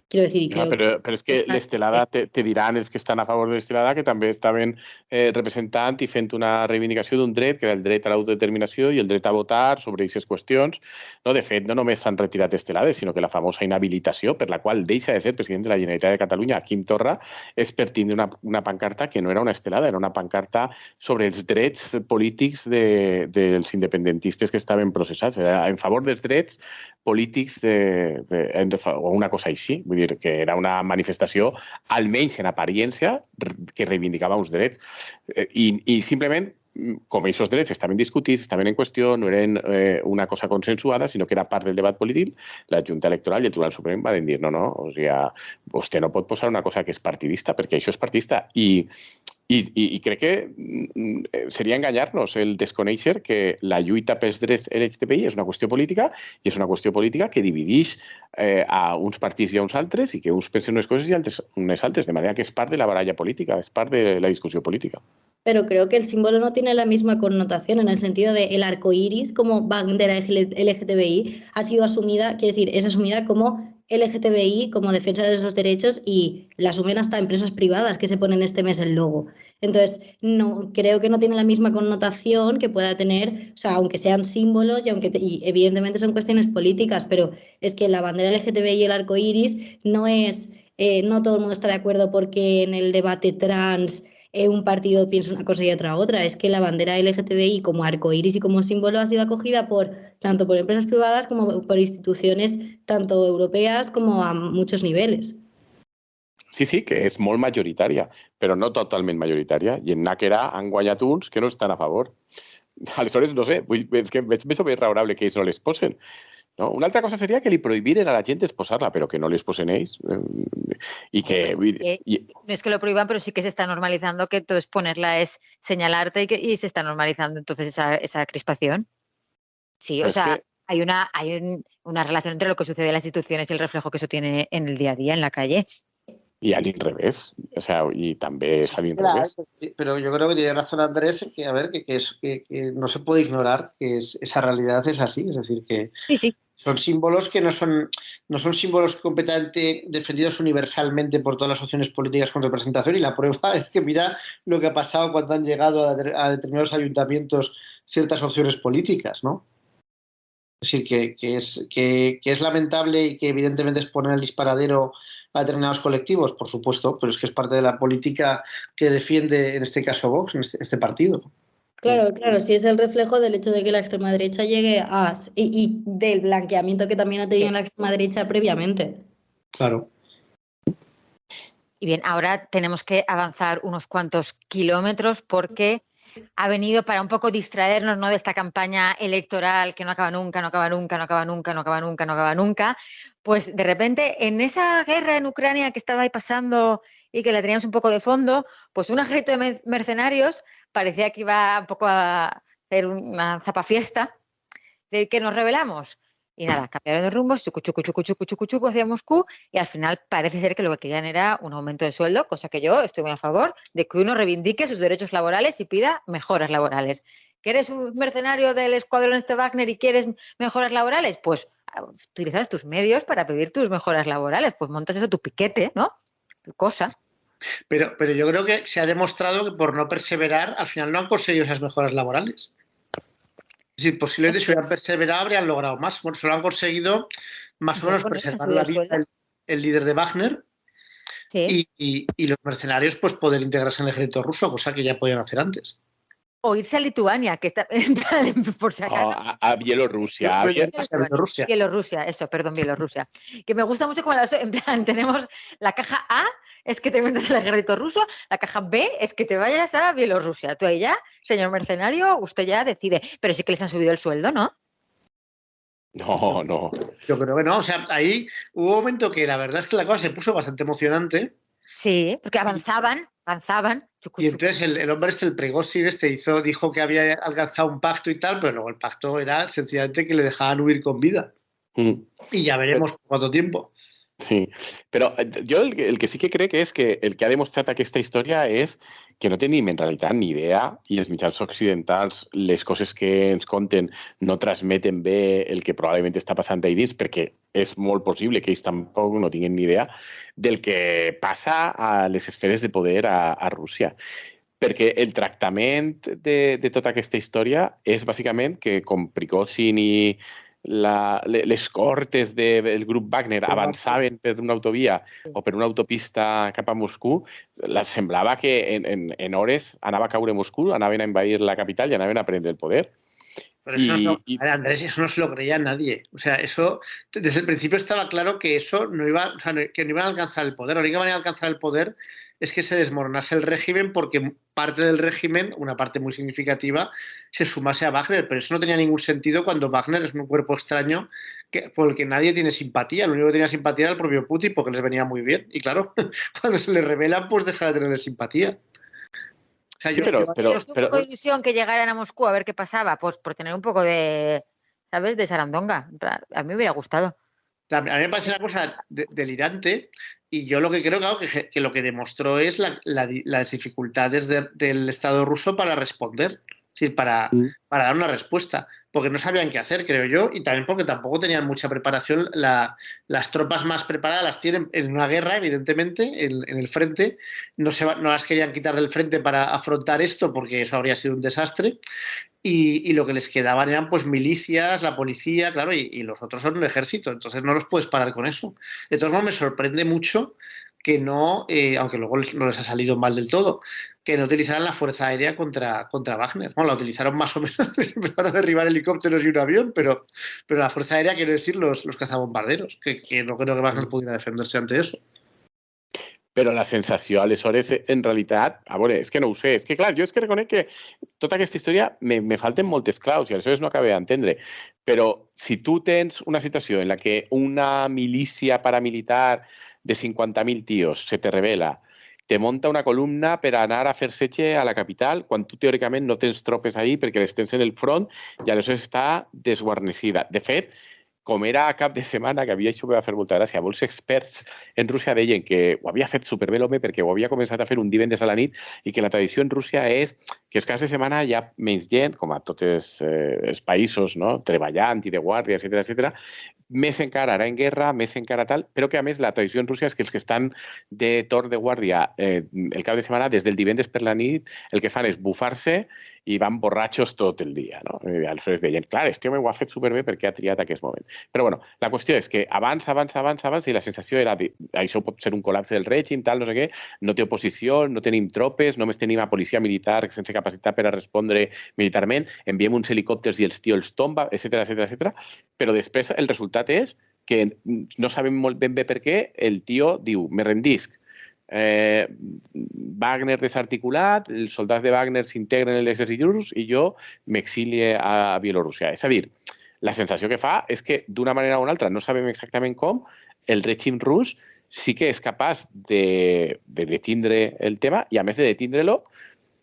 Quiero decir, però és que l'estelada te diran els que estan a favor de l'estelada que també estaven representant i fent una reivindicació d'un dret, que era el dret a l'autodeterminació i el dret a votar sobre aquestes qüestions. De fet, no només s'han retirat estelades, sinó que la famosa inhabilitació per la qual deixa de ser president de la Generalitat de Catalunya, Quim Torra, és per tindre una pancarta que no era una estelada, era una pancarta sobre els drets polítics dels independentistes que estaven processats, era en favor dels drets polítics o una cosa així. Vull dir que era una manifestació, almenys en apariència, que reivindicava uns drets. I simplement, com aquests drets estaven discutits, estaven en qüestió, no eren una cosa consensuada, sinó que era part del debat polític, la Junta Electoral i el Tribunal Suprem van dir no, o sigui, vostè no pot posar una cosa que és partidista, perquè això és partidista. I crec que seria enganyar-nos el desconèixer que la lluita pels drets LGTBI és una qüestió política i és una qüestió política que divideix a uns partits i a uns altres i que uns pensen unes coses i unes altres, de manera que és part de la baralla política, és part de la discussió política. Pero creo que el símbolo no tiene la misma connotación en el sentido de el arco iris como bandera LGTBI ha sido asumida, quiero decir, es asumida como LGTBI, como defensa de esos derechos y la asumen hasta empresas privadas que se ponen este mes el logo. Entonces, no, creo que no tiene la misma connotación que pueda tener, o sea, aunque sean símbolos y evidentemente son cuestiones políticas, pero es que la bandera LGTBI y el arco iris no es, no todo el mundo está de acuerdo porque en el debate trans un partido piensa una cosa y otra. Es que la bandera LGTBI como arcoíris y como símbolo ha sido acogida tanto por empresas privadas como por instituciones tanto europeas como a muchos niveles. Sí, que és molt majoritària, però no totalment majoritària. I en Nàquera han guanyat uns que no estan a favor. Aleshores, no sé, és que veig més o menys raonable que ells no les posen. No? Una altra cosa seria que li prohibiren a la gent exposar-la, però que no les posen ells. Y que, no es que lo prohíban, pero sí que se está normalizando que todo exponerla es señalarte y se está normalizando entonces esa crispación. Sí, o sea, hay una relación entre lo que sucede en las instituciones y el reflejo que eso tiene en el día a día, en la calle. Y al revés, o sea, y también es al revés. Pero yo creo que tiene razón Andrés, que no se puede ignorar que esa realidad es así, es decir, que sí. Son símbolos que no son símbolos completamente defendidos universalmente por todas las opciones políticas con representación y la prueba es que mira lo que ha pasado cuando han llegado a determinados ayuntamientos ciertas opciones políticas, ¿no? Es decir, que es lamentable y que evidentemente es poner el disparadero a determinados colectivos, por supuesto, pero es que es parte de la política que defiende, en este caso, Vox, en este partido. Claro, sí es el reflejo del hecho de que la extrema derecha llegue y del blanqueamiento que también ha tenido la extrema derecha previamente. Claro. Y bien, ahora tenemos que avanzar unos cuantos kilómetros porque ha venido para un poco distraernos, ¿no?, de esta campaña electoral que no acaba nunca, no acaba nunca, no acaba nunca, no acaba nunca, no acaba nunca. Pues de repente en esa guerra en Ucrania que estaba ahí pasando y que la teníamos un poco de fondo, pues un ejército de mercenarios parecía que iba un poco a hacer una zapafiesta de que nos rebelamos. Y nada, cambiaron de rumbos, chucu hacia Moscú, y al final parece ser que lo que querían era un aumento de sueldo, cosa que yo estoy muy a favor de que uno reivindique sus derechos laborales y pida mejoras laborales. ¿Que eres un mercenario del escuadrón Wagner y quieres mejoras laborales? Pues utilizas tus medios para pedir tus mejoras laborales, pues montas eso, tu piquete, ¿no? Tu cosa. Pero yo creo que se ha demostrado que por no perseverar, al final no han conseguido esas mejoras laborales. Es decir, posiblemente si hubieran perseverado habrían logrado más. Bueno, solo han conseguido más o menos preservar la vida el líder de Wagner, sí, y los mercenarios pues poder integrarse en el ejército ruso, cosa que ya podían hacer antes. O irse a Lituania, que está por si acaso. A Bielorrusia. Bielorrusia, eso, perdón, Bielorrusia. Que me gusta mucho como en plan, tenemos la caja A, es que te metas al ejército ruso, la caja B es que te vayas a Bielorrusia. Tú ahí ya, señor mercenario, usted ya decide. Pero sí que les han subido el sueldo, ¿no? No. Yo creo que no. O sea, ahí hubo un momento que la verdad es que la cosa se puso bastante emocionante. Sí, porque avanzaban. Y entonces el hombre el Prigozhin dijo que había alcanzado un pacto y tal, pero luego el pacto era sencillamente que le dejaban huir con vida. Y ya veremos por cuánto tiempo. Sí, però jo el que sí que crec és que el que ha demostrat aquesta història és que no tenim en realitat ni idea i els mitjans occidentals, les coses que ens conten no transmeten bé el que probablement està passant ahí dins, perquè és molt possible que ells tampoc no tinguin ni idea del que passa a les esferes de poder a Rússia. Perquè el tractament de tota aquesta història és bàsicament que com Prigozhin i les cortes del grup Wagner avançaven per una autovia o per una autopista cap a Moscú, semblava que en hores anava a caure Moscú, anaven a invadir la capital y anaven a prendre el poder. Pero eso Andrés, eso no se lo creía nadie. O sea, eso desde el principio estaba claro que eso no iba, o sea, que no iban a alcanzar el poder. La única manera de alcanzar el poder es que se desmoronase el régimen porque parte del régimen, una parte muy significativa, se sumase a Wagner. Pero eso no tenía ningún sentido cuando Wagner es un cuerpo extraño por el que nadie tiene simpatía. Lo único que tenía simpatía era el propio Putin porque les venía muy bien. Y claro, cuando se le rebelan, pues deja de tener simpatía. O sea, sí, pero un poco de ilusión que llegaran a Moscú a ver qué pasaba, pues por tener un poco de, ¿sabes?, de sarandonga. A mí me hubiera gustado. A mí me parece una cosa delirante y yo lo que creo, claro, que lo que demostró es las dificultades del Estado ruso para responder, es decir, para dar una respuesta, porque no sabían qué hacer, creo yo, y también porque tampoco tenían mucha preparación. Las tropas más preparadas las tienen en una guerra, evidentemente, en el frente. No las querían quitar del frente para afrontar esto, porque eso habría sido un desastre. Y lo que les quedaban eran pues milicias, la policía, claro, y los otros son el ejército, entonces no los puedes parar con eso. De todos modos, me sorprende mucho que no, aunque luego no les ha salido mal del todo, que no utilizaran la fuerza aérea contra Wagner. Bueno, la utilizaron más o menos, empezaron a derribar helicópteros y un avión, pero la fuerza aérea, quiero decir, los cazabombarderos, que no creo que Wagner pudiera defenderse ante eso. Però la sensació, aleshores, en realitat, a veure, és que no ho sé, és que clar, jo és que reconec que tota aquesta història me falten moltes claus i aleshores no acabo d'entendre, però si tu tens una situació en la que una milícia paramilitar de 50.000 tios se te revela, te monta una columna per anar a fer setge a la capital quan tu teòricament no tens tropes ahí perquè les tens en el front i aleshores està desguarnecida. De fet, com era a cap de setmana, que havia això que va fer molta gràcia, molts experts en Rússia deien que ho havia fet superbé l'home perquè ho havia començat a fer un divendres a la nit i que la tradició en Rússia és que els caps de setmana hi ha menys gent, com a tots els països, no? Treballant i de guàrdia, etc. Més encara ara en guerra, més encara tal, però que a més la tradició en Rússia és que els que estan de torn de guàrdia el cap de setmana, des del divendres per la nit, el que fan és bufar-se i van borratxos tot el dia, no? I aleshores deien, clar, este home ho ha fet superbé perquè ha triat aquest moment. Però bueno, la qüestió és que avança i la sensació era això pot ser un col·lapse del règim, tal, no sé què, no té oposició, no tenim tropes, només tenim a policia militar sense capacitat per a respondre militarment, enviem uns helicòpters i els tio els tomba, etc. Però després el resultat és que no sabem molt ben bé per què el tio diu, me rendisc, Wagner desarticulat, els soldats de Wagner s'integren en l'exèrcit rus i jo m'exilie a Bielorússia. És a dir, la sensació que fa és que d'una manera o una altra, no sabem exactament com, el règim rus sí que és capaç de detindre el tema i, a més de detindre-lo,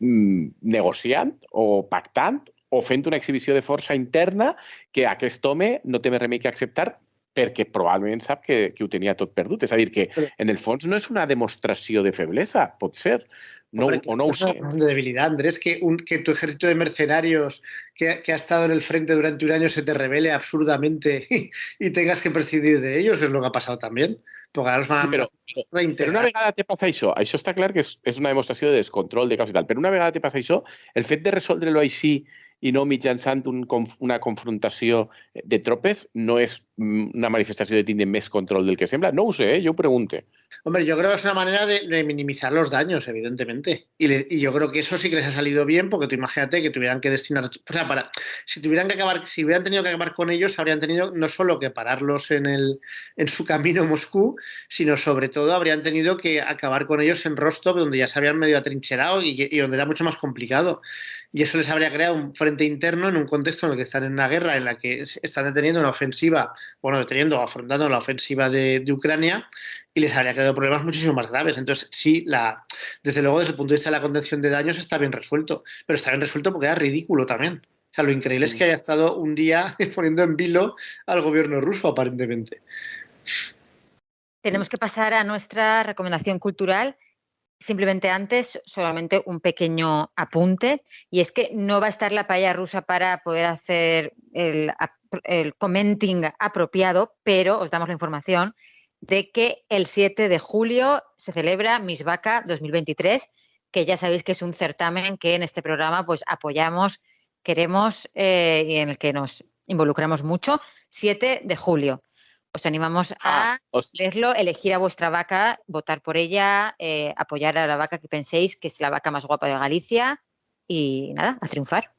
negociant o pactant o fent una exhibició de força interna que aquest home no té més remei que acceptar perquè probablement sap que ho tenia tot perdut. És a dir, que en el fons no és una demostració de feblesa, pot ser. No, hombre, o no ho sé. De debilidad, Andrés, que tu ejército de mercenarios que ha estado en el frente durante un año se te revele absurdamente y tengas que prescindir de ellos, que es lo que ha pasado también. Porque ara els van però una vegada te passa això està clar que és una demostració de descontrol de caos i tal, però una vegada te passa això, el fet de resoldre-lo així i no mitjançant una confrontació de tropes no és una manifestació de tindre més control del que sembla. No ho sé, yo pregunte. Hombre, yo creo que es una manera de minimizar los daños, evidentemente. Y yo creo que eso sí que les ha salido bien, porque tú imagínate que tuvieran que destinar... O sea, si hubieran tenido que acabar con ellos, habrían tenido no solo que pararlos en su camino a Moscú, sino sobre todo habrían tenido que acabar con ellos en Rostov, donde ya se habían medio atrincherado y donde era mucho más complicado. Y eso les habría creado un frente interno en un contexto en el que están en una guerra en la que están afrontando la ofensiva de Ucrania, y les habría creado problemas muchísimo más graves. Entonces, sí, desde luego, desde el punto de vista de la contención de daños está bien resuelto, pero está bien resuelto porque era ridículo también. O sea, lo increíble es que haya estado un día poniendo en vilo al gobierno ruso, aparentemente. Tenemos que pasar a nuestra recomendación cultural. Simplemente antes, solamente un pequeño apunte, y es que no va a estar la paella rusa para poder hacer el commenting apropiado, pero os damos la información de que el 7 de julio se celebra Miss Vaca 2023, que ya sabéis que es un certamen que en este programa pues apoyamos, queremos y en el que nos involucramos mucho. 7 de julio. Os animamos a verlo, elegir a vuestra vaca, votar por ella, apoyar a la vaca que penséis que es la vaca más guapa de Galicia y nada, a triunfar.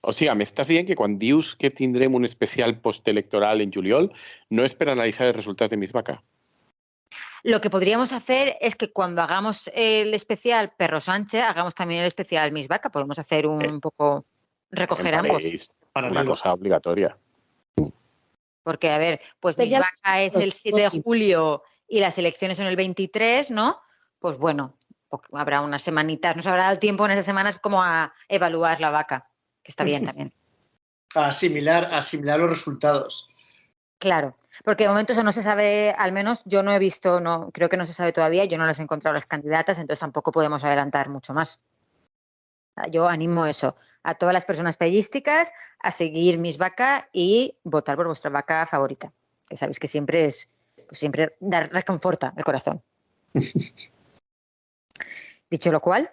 O sigui, m'estàs dient que quan dius que tindrem un especial postelectoral en juliol no es per analitzar els resultats de Miss Vaca. Lo que podríamos hacer es que cuando hagamos el especial Perro Sánchez, hagamos también el especial Miss Vaca. Podemos hacer un poco, recoger ambos. Para una cosa obligatoria. Porque, a ver, pues Miss Vaca es el 7 de julio y las elecciones son el 23, ¿no? Pues bueno, habrá unas semanitas, nos habrá dado tiempo en esas semanas como a evaluar la vaca, que está bien también. A asimilar los resultados. Claro, porque de momento eso no se sabe, al menos yo no he visto, creo que no se sabe todavía, yo no las he encontrado las candidatas, entonces tampoco podemos adelantar mucho más. Yo animo eso, a todas las personas pellísticas a seguir Miss Vaca y votar por vuestra vaca favorita, que sabéis que siempre reconforta el corazón. Dicho lo cual,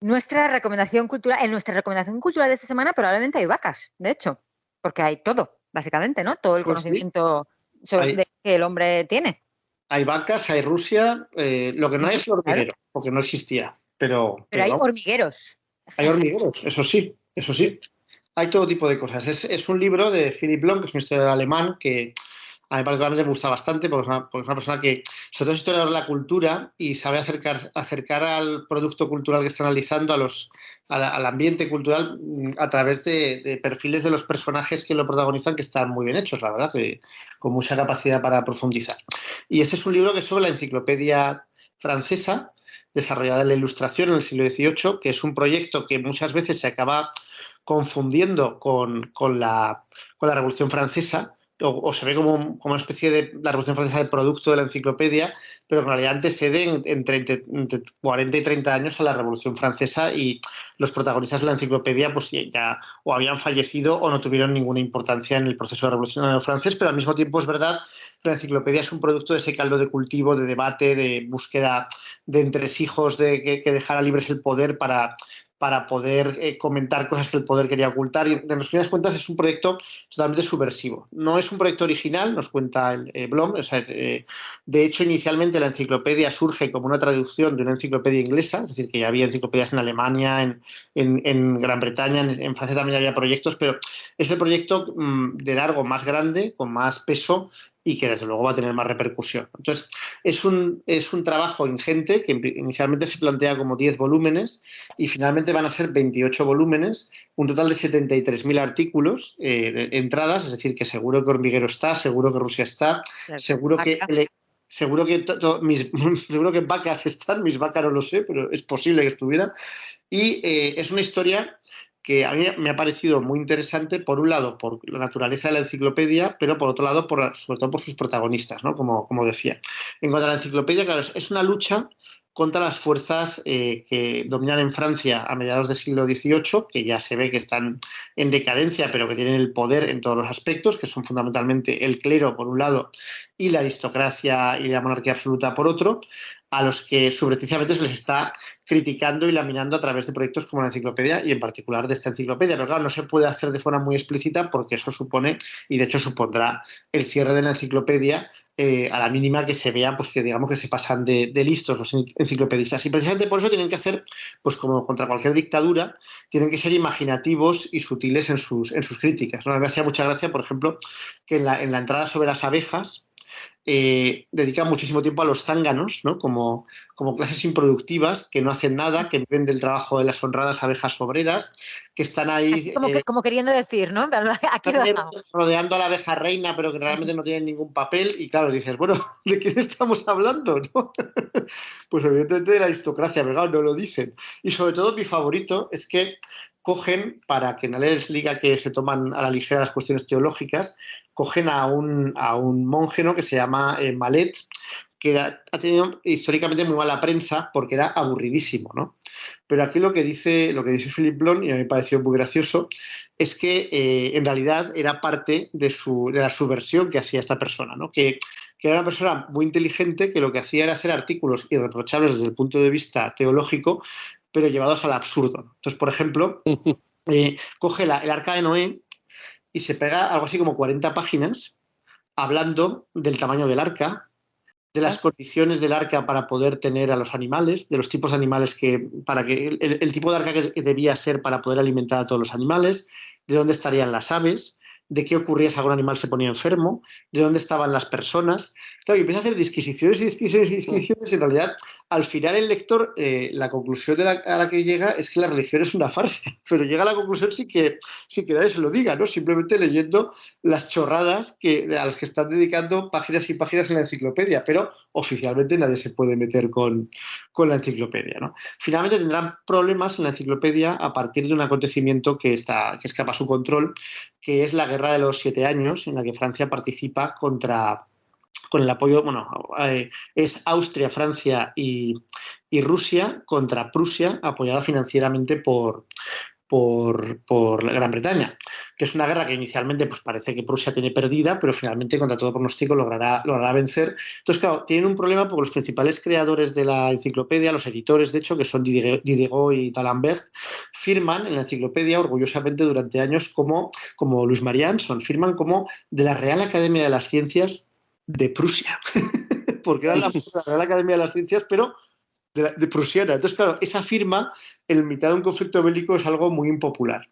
en nuestra recomendación cultural de esta semana probablemente hay vacas, de hecho, porque hay todo, básicamente, ¿no? Todo el conocimiento que el hombre tiene. Hay vacas, hay Rusia, lo que no hay es el hormiguero, porque no existía. Pero hay hormigueros. Hay hormigueros, eso sí. Hay todo tipo de cosas. Es un libro de Philipp Blom, que es un historiador alemán que a mí particularmente me gusta bastante porque es una persona que, sobre todo es historiador de la cultura y sabe acercar al producto cultural que está analizando al ambiente cultural a través de perfiles de los personajes que lo protagonizan, que están muy bien hechos, la verdad, que con mucha capacidad para profundizar. Y este es un libro que es sobre la enciclopedia francesa, desarrollada en la Ilustración en el siglo XVIII, que es un proyecto que muchas veces se acaba confundiendo con la Revolución Francesa, o se ve como una especie de la Revolución Francesa de producto de la enciclopedia, pero que en realidad antecede entre 40 y 30 años a la Revolución Francesa, y los protagonistas de la enciclopedia pues ya o habían fallecido o no tuvieron ninguna importancia en el proceso revolucionario francés, pero al mismo tiempo es verdad que la enciclopedia es un producto de ese caldo de cultivo, de debate, de búsqueda de entresijos, de que dejara libres el poder para poder comentar cosas que el poder quería ocultar. Y en resumidas cuentas es un proyecto totalmente subversivo. No es un proyecto original, nos cuenta Blom. O sea, de hecho, inicialmente la enciclopedia surge como una traducción de una enciclopedia inglesa, es decir, que ya había enciclopedias en Alemania, en Gran Bretaña, en Francia también había proyectos, pero es el proyecto de largo más grande, con más peso, y que desde luego va a tener más repercusión. Entonces, es un trabajo ingente que inicialmente se plantea como 10 volúmenes y finalmente van a ser 28 volúmenes, un total de 73.000 artículos, entradas, es decir, que seguro que Hormiguero está, seguro que Rusia está, seguro que seguro que vacas están, mis vacas no lo sé, pero es posible que estuvieran. Y es una historia que a mí me ha parecido muy interesante, por un lado, por la naturaleza de la enciclopedia, pero por otro lado, sobre todo por sus protagonistas, ¿no? Como decía. En cuanto a la enciclopedia, claro, es una lucha contra las fuerzas que dominan en Francia a mediados del siglo XVIII, que ya se ve que están en decadencia, pero que tienen el poder en todos los aspectos, que son fundamentalmente el clero, por un lado, y la aristocracia y la monarquía absoluta, por otro, a los que subrepticiamente se les está criticando y laminando a través de proyectos como la enciclopedia y en particular de esta enciclopedia. Pero claro, no se puede hacer de forma muy explícita porque eso supone, y de hecho supondrá, el cierre de la enciclopedia a la mínima que se vea, pues que digamos que se pasan de listos los enciclopedistas. Y precisamente por eso tienen que hacer, pues como contra cualquier dictadura, tienen que ser imaginativos y sutiles en sus críticas, ¿no? Me hacía mucha gracia, por ejemplo, que en la entrada sobre las abejas, dedican muchísimo tiempo a los zánganos, ¿no? Como clases improductivas que no hacen nada, que viven del trabajo de las honradas abejas obreras, que están ahí... Así como queriendo decir, ¿no? Aquí rodeando a la abeja reina, pero que realmente no tienen ningún papel. Y claro, dices, bueno, ¿de quién estamos hablando? ¿No? Pues evidentemente de la aristocracia, pero claro, no lo dicen. Y sobre todo mi favorito es que cogen, para que no les diga que se toman a la ligera las cuestiones teológicas, cogen a un monje, ¿no? Que se llama Malet, que ha tenido históricamente muy mala prensa porque era aburridísimo, ¿no? Pero aquí lo que dice Philip Blom, y a mí me pareció muy gracioso, es que en realidad era parte de la subversión que hacía esta persona, ¿no? Que era una persona muy inteligente que lo que hacía era hacer artículos irreprochables desde el punto de vista teológico, pero llevados al absurdo. Entonces, por ejemplo, coge el Arca de Noé y se pega algo así como 40 páginas hablando del tamaño del arca, de las condiciones del arca para poder tener a los animales, de los tipos de animales el tipo de arca que debía ser para poder alimentar a todos los animales, de dónde estarían las aves, de qué ocurría si algún animal se ponía enfermo, de dónde estaban las personas. Claro, y empieza a hacer disquisiciones y en realidad, al final el lector, la conclusión a la que llega es que la religión es una farsa, pero llega a la conclusión sin que nadie se lo diga, ¿no? Simplemente leyendo las chorradas a las que están dedicando páginas y páginas en la enciclopedia, pero oficialmente nadie se puede meter con la enciclopedia, ¿no? Finalmente tendrán problemas en la enciclopedia a partir de un acontecimiento que escapa a su control, que es la Guerra de los 7 años, en la que Francia participa con el apoyo, es Austria, Francia y Rusia contra Prusia, apoyada financieramente por la Gran Bretaña, que es una guerra que inicialmente pues parece que Prusia tiene perdida, pero finalmente contra todo pronóstico logrará vencer. Entonces, claro, tienen un problema porque los principales creadores de la enciclopedia, los editores, de hecho, que son Diderot y D'Alembert, firman en la enciclopedia orgullosamente durante años como Luis María Anson, firman como de la Real Academia de las Ciencias de Prusia, porque era la Real Academia de las Ciencias, pero de prusiana. Entonces, claro, esa firma en mitad de un conflicto bélico es algo muy impopular.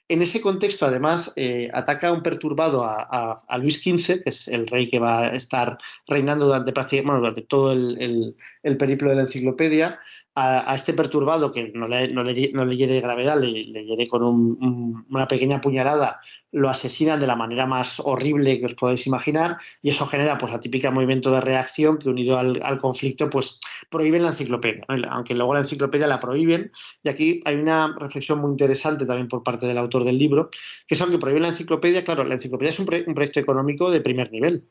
En ese contexto, además, ataca a un perturbado a Luis XV, que es el rey que va a estar reinando durante todo el periplo de la enciclopedia. A este perturbado, que no le hiere de gravedad, le hiere con una pequeña puñalada, lo asesinan de la manera más horrible que os podéis imaginar, y eso genera pues la típica movimiento de reacción que, unido al conflicto, pues prohíben la enciclopedia, ¿no? Aunque luego la enciclopedia la prohíben, y aquí hay una reflexión muy interesante también por parte del autor del libro, que es aunque prohíben la enciclopedia, claro, la enciclopedia es un proyecto económico de primer nivel,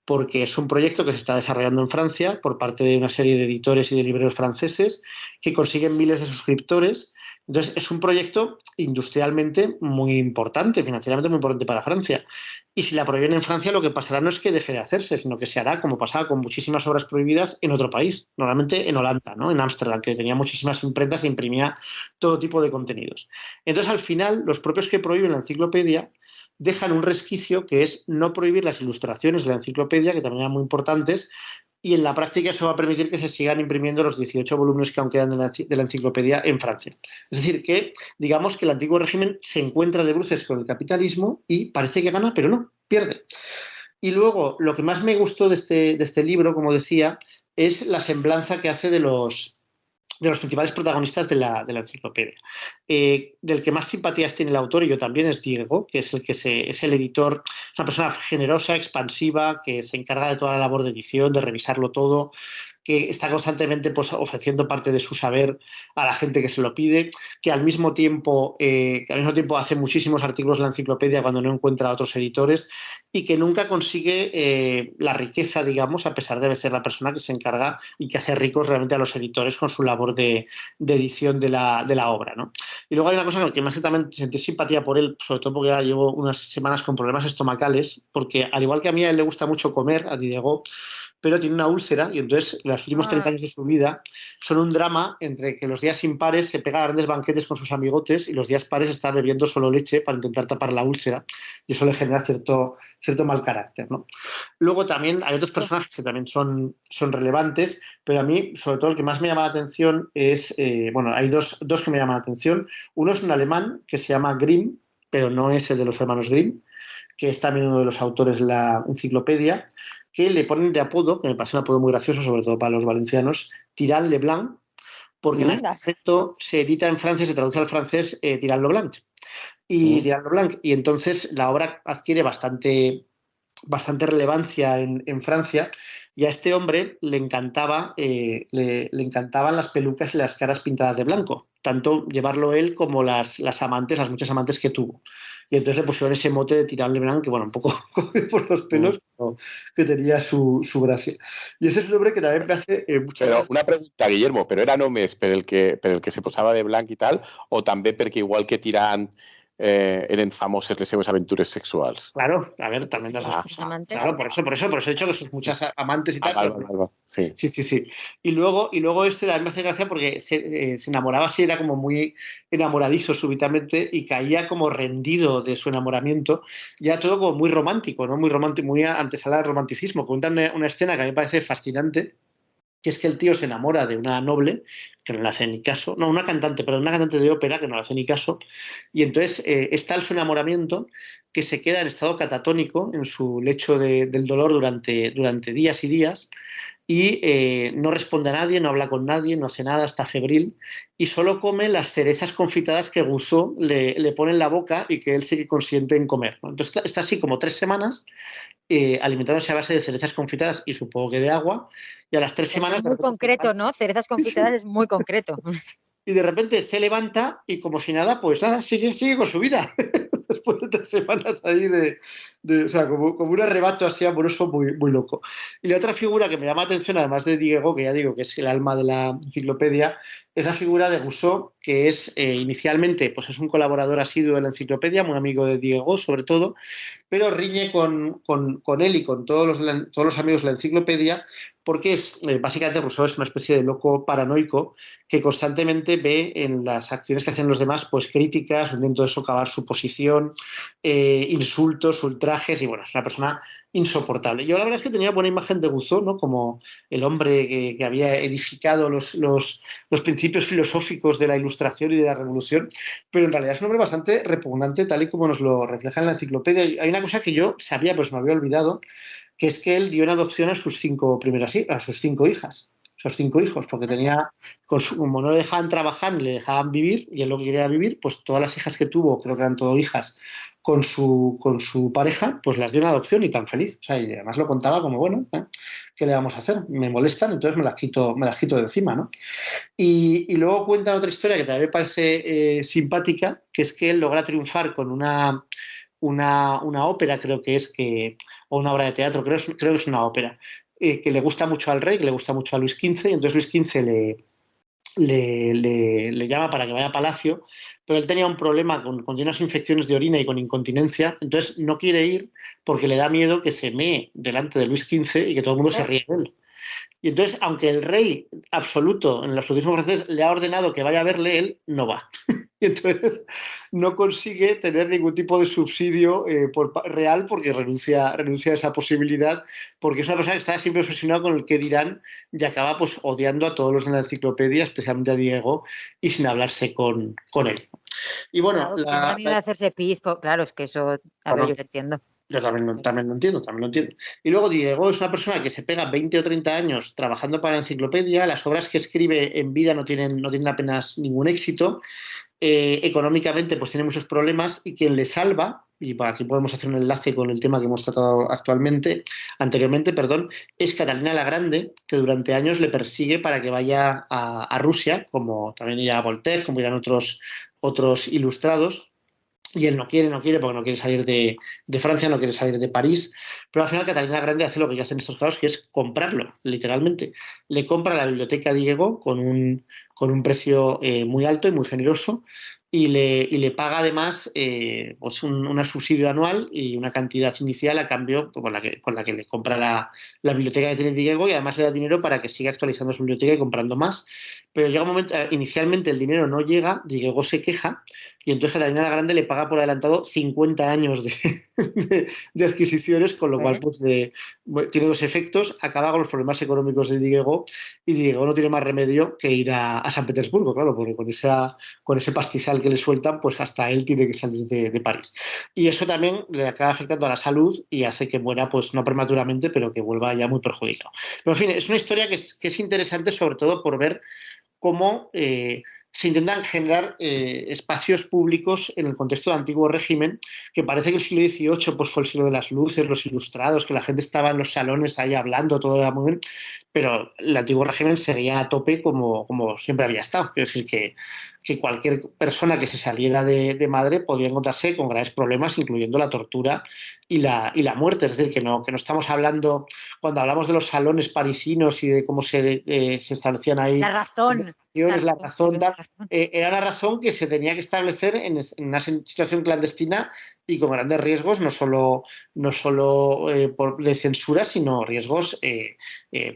porque es un proyecto que se está desarrollando en Francia por parte de una serie de editores y de libreros franceses que consiguen miles de suscriptores. Entonces, es un proyecto industrialmente muy importante, financieramente muy importante para Francia. Y si la prohíben en Francia, lo que pasará no es que deje de hacerse, sino que se hará como pasaba con muchísimas obras prohibidas en otro país, normalmente en Holanda, ¿no? En Ámsterdam, que tenía muchísimas imprentas e imprimía todo tipo de contenidos. Entonces, al final, los propios que prohíben la enciclopedia dejan un resquicio que es no prohibir las ilustraciones de la enciclopedia, que también eran muy importantes, y en la práctica eso va a permitir que se sigan imprimiendo los 18 volúmenes que aún quedan de la enciclopedia en Francia. Es decir, que digamos que el antiguo régimen se encuentra de bruces con el capitalismo y parece que gana, pero no, pierde. Y luego, lo que más me gustó de este libro, como decía, es la semblanza que hace de los principales protagonistas de la enciclopedia. Del que más simpatías tiene el autor, y yo también, es Diego, que es es el editor, es una persona generosa, expansiva, que se encarga de toda la labor de edición, de revisarlo todo, que está constantemente pues, ofreciendo parte de su saber a la gente que se lo pide, que al mismo tiempo hace muchísimos artículos en la enciclopedia cuando no encuentra a otros editores, y que nunca consigue la riqueza, digamos, a pesar de ser la persona que se encarga y que hace ricos realmente a los editores con su labor de edición de la obra, ¿no? Y luego hay una cosa que me hace también sentir simpatía por él, sobre todo porque ya llevo unas semanas con problemas estomacales, porque al igual que a él le gusta mucho comer, a Diego, pero tiene una úlcera y entonces los últimos 30 años de su vida son un drama entre que los días impares se pega a grandes banquetes con sus amigotes y los días pares está bebiendo solo leche para intentar tapar la úlcera, y eso le genera cierto mal carácter, ¿no? Luego también hay otros personajes que también son relevantes, pero a mí, sobre todo, el que más me llama la atención es, hay dos que me llaman la atención. Uno es un alemán que se llama Grimm, pero no es el de los hermanos Grimm, que es también uno de los autores de la enciclopedia, que le ponen de apodo, que me parece un apodo muy gracioso, sobre todo para los valencianos, Tirant le Blanc, porque en este momento se edita en Francia, se traduce al francés Tirant le Blanc. Y entonces la obra adquiere bastante relevancia en Francia, y a este hombre le encantaban las pelucas y las caras pintadas de blanco, tanto llevarlo él como las muchas amantes que tuvo. Y entonces le pusieron ese mote de Tirant le Blanc, que bueno, un poco por los pelos, pero que tenía su gracia. Y ese es un hombre que también me hace mucha Però gracia. una pregunta, Guillermo, però era només per el que se posava de blanc i tal, o també perquè igual que Tirant eren famoses les seves aventures sexuals? Claro, a ver, también las amantes. Claro, por eso he dicho que sus muchas amantes y tal. Vale. Sí. Sí. Y luego este también me hace gracia porque se enamoraba así, era como muy enamoradizo súbitamente y caía como rendido de su enamoramiento, ya todo como muy romántico, ¿no? Muy romántico, muy antesala del romanticismo. Cuentan una escena que a mí me parece fascinante, que es que el tío se enamora de una noble, que no le hace ni caso, no, una cantante de ópera, que no le hace ni caso, y entonces es tal su enamoramiento que se queda en estado catatónico en su lecho del dolor durante días y días, y no responde a nadie, no habla con nadie, no hace nada, está febril, y solo come las cerezas confitadas que Rousseau le pone en la boca y que él sí que consiente en comer, ¿no? Entonces está así como 3 semanas alimentándose a base de cerezas confitadas y supongo que de agua, y a las 3 semanas... Es muy concreto, ¿no? Cerezas confitadas es muy concreto. Y de repente se levanta y como si nada, pues nada, sigue con su vida. Después de 3 semanas ahí o sea, como un arrebato así amoroso muy, muy loco. Y la otra figura que me llama la atención, además de Diego, que ya digo que es el alma de la enciclopedia, es la figura de Rousseau, que es inicialmente pues es un colaborador asiduo de la enciclopedia, muy amigo de Diego sobre todo, pero riñe con él y con todos los amigos de la enciclopedia, porque básicamente Rousseau es una especie de loco paranoico que constantemente ve en las acciones que hacen los demás pues críticas, un intento de socavar su posición, insultos, ultrajes, y bueno, es una persona insoportable. Yo la verdad es que tenía buena imagen de Rousseau, ¿no? Como el hombre que había edificado los principios filosóficos de la Ilustración y de la Revolución, pero en realidad es un hombre bastante repugnante, tal y como nos lo refleja en la enciclopedia. Hay una cosa que yo sabía, pero se me había olvidado, que es que él dio en adopción a sus 5 hijas, esos 5 hijos, porque tenía, como no le dejaban trabajar ni le dejaban vivir, y él lo que quería vivir, pues todas las hijas que tuvo, creo que eran todas hijas, con su pareja, pues las dio en adopción y tan feliz. O sea, y además lo contaba como, bueno, ¿qué le vamos a hacer? Me molestan, entonces me las quito de encima, ¿no? Y luego cuenta otra historia que también me parece simpática, que es que él logra triunfar con una ópera, creo que es, o una obra de teatro, creo que es una ópera, que le gusta mucho al rey, que le gusta mucho a Luis XV, y entonces Luis XV le llama para que vaya a Palacio, pero él tenía un problema con unas infecciones de orina y con incontinencia, entonces no quiere ir porque le da miedo que se mee delante de Luis XV y que todo el mundo se ríe de él. Y entonces, aunque el rey absoluto en el absolutismo francés le ha ordenado que vaya a verle, él no va. Y entonces no consigue tener ningún tipo de subsidio real porque renuncia a esa posibilidad, porque es una persona que está siempre obsesionada con el que dirán y acaba pues odiando a todos los de la enciclopedia, especialmente a Diego, y sin hablarse con él. Y bueno, claro, a mí de hacerse pis, claro, es que eso, a ver, yo te entiendo. Yo también lo entiendo. Y luego Diego es una persona que se pega 20 o 30 años trabajando para la enciclopedia, las obras que escribe en vida no tienen apenas ningún éxito, económicamente pues tiene muchos problemas y quien le salva, y para aquí podemos hacer un enlace con el tema que hemos tratado anteriormente, es Catalina la Grande, que durante años le persigue para que vaya a Rusia, como también irá Voltaire, como irán otros ilustrados. Y él no quiere porque no quiere salir de Francia, no quiere salir de París, pero al final Catalina Grande hace lo que hace en estos casos, que es comprarlo, literalmente. Le compra la biblioteca a Diego con un precio muy alto y muy generoso y le paga además pues un subsidio anual y una cantidad inicial a cambio con la que le compra la biblioteca que tiene Diego y además le da dinero para que siga actualizando su biblioteca y comprando más. Pero llega un momento, inicialmente el dinero no llega, Diego se queja y entonces Catalina la Grande le paga por adelantado 50 años de adquisiciones, con lo cual pues, tiene dos efectos: acaba con los problemas económicos de Diego y Diego no tiene más remedio que ir a San Petersburgo, claro, porque con ese pastizal que le sueltan, pues hasta él tiene que salir de París. Y eso también le acaba afectando a la salud y hace que muera, pues no prematuramente, pero que vuelva ya muy perjudicado. Pero en fin, es una historia que es interesante, sobre todo por ver cómo se intentan generar espacios públicos en el contexto del antiguo régimen, que parece que el siglo XVIII pues, fue el siglo de las luces, los ilustrados, que la gente estaba en los salones ahí hablando, todo era muy bien, pero el antiguo régimen seguía a tope como siempre había estado. Quiero decir que cualquier persona que se saliera de madre podía encontrarse con graves problemas, incluyendo la tortura y la muerte. Es decir, que no estamos hablando, cuando hablamos de los salones parisinos y de cómo se establecían ahí... La razón. La razón era la razón que se tenía que establecer en una situación clandestina y con grandes riesgos, no solo de censura, sino riesgos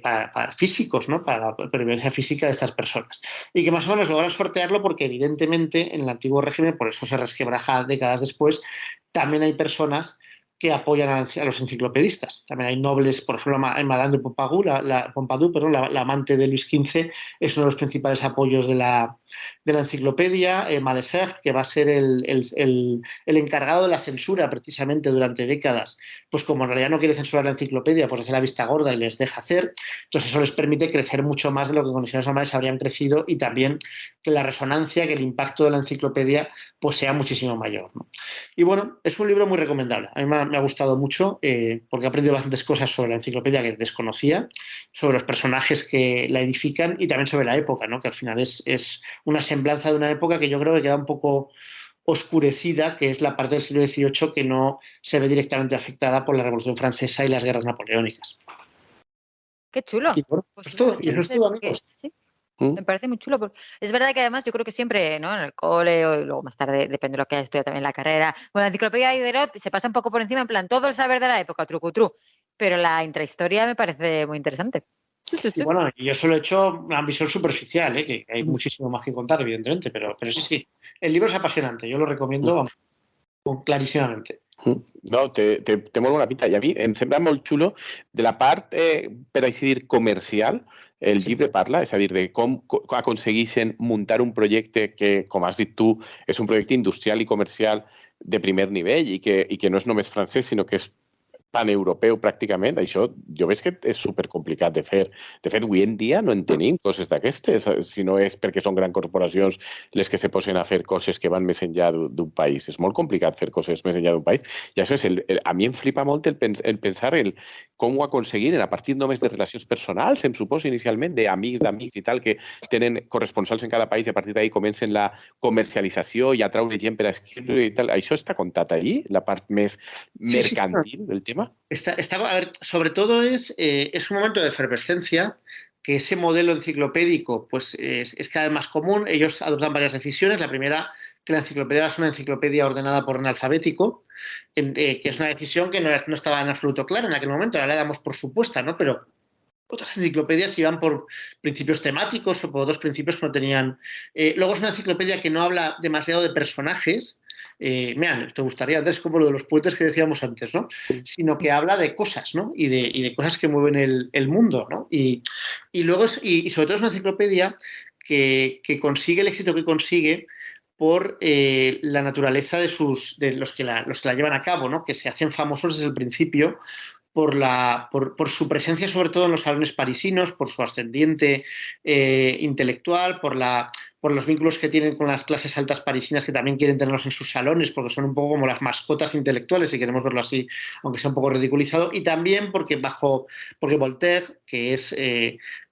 para físicos, ¿no? Para la supervivencia física de estas personas. Y que más o menos logran sortearlo porque evidentemente en el antiguo régimen, por eso se resquebraja décadas después, también hay personas que apoyan a los enciclopedistas. También hay nobles, por ejemplo, Madame de Pompadour, la amante de Luis XV, es uno de los principales apoyos de la enciclopedia. Malesherbes, que va a ser el encargado de la censura precisamente durante décadas, pues como en realidad no quiere censurar la enciclopedia, pues hace la vista gorda y les deja hacer. Entonces eso les permite crecer mucho más de lo que con condiciones normales habrían crecido y también que la resonancia, que el impacto de la enciclopedia pues sea muchísimo mayor, ¿no? Y bueno, es un libro muy recomendable. A mí me ha gustado mucho porque he aprendido bastantes cosas sobre la enciclopedia que desconocía, sobre los personajes que la edifican y también sobre la época, ¿no? Que al final es una semblanza de una época que yo creo que queda un poco oscurecida, que es la parte del siglo XVIII que no se ve directamente afectada por la Revolución Francesa y las guerras napoleónicas. ¡Qué chulo! Y bueno, pues eso es todo, amigos. ¿Sí? Me parece muy chulo. Porque es verdad que además yo creo que siempre, ¿no? En el cole o luego más tarde, depende de lo que haya estudiado también en la carrera, bueno, la enciclopedia de Diderot se pasa un poco por encima, en plan, todo el saber de la época, trucutru, pero la intrahistoria me parece muy interesante. Sí. Y bueno, yo solo he hecho una visión superficial, que hay muchísimo más que contar, evidentemente, pero sí. El libro es apasionante, yo lo recomiendo clarísimamente. No, te mola una pinta. I a mi em sembla molt xulo de la part, per així dir, comercial. El llibre parla, és a dir, de com aconsegueixen muntar un projecte que, com has dit tu, és un projecte industrial i comercial de primer nivell i que no és només francès, sinó que és paneuropeu pràcticament. Això jo veig que és supercomplicat de fer. De fet, avui en dia no en tenim coses d'aquestes, si no és perquè són grans corporacions les que se posen a fer coses que van més enllà d'un país. És molt complicat fer coses més enllà d'un país. I això és a mi em flipa molt el pensar com ho aconseguiren a partir només de relacions personals, em suposo inicialment, d'amics d'amics i tal, que tenen corresponsals en cada país i a partir d'ahí comencen la comercialització i atraure gent per a escriure i tal. Això està contat allí, la part més mercantil del tema. A ver, sobre todo es un momento de efervescencia, que ese modelo enciclopédico pues, es cada vez más común. Ellos adoptan varias decisiones. La primera, que la enciclopedia es una enciclopedia ordenada por orden alfabético, que es una decisión que no estaba en absoluto clara en aquel momento, ahora la damos por supuesta, ¿no? Pero otras enciclopedias iban por principios temáticos o por otros principios que no tenían. Luego es una enciclopedia que no habla demasiado de personajes. Mira, te gustaría, Andrés, como lo de los puentes que decíamos antes, ¿no? Sino que habla de cosas, ¿no? Y de cosas que mueven el mundo, ¿no? Y luego y sobre todo es una enciclopedia que consigue el éxito que consigue por la naturaleza de los que la llevan a cabo, ¿no? Que se hacen famosos desde el principio por su presencia, sobre todo en los salones parisinos, por su ascendiente intelectual, por los vínculos que tienen con las clases altas parisinas que también quieren tenerlos en sus salones, porque son un poco como las mascotas intelectuales, si queremos verlo así, aunque sea un poco ridiculizado, y también porque Voltaire, que es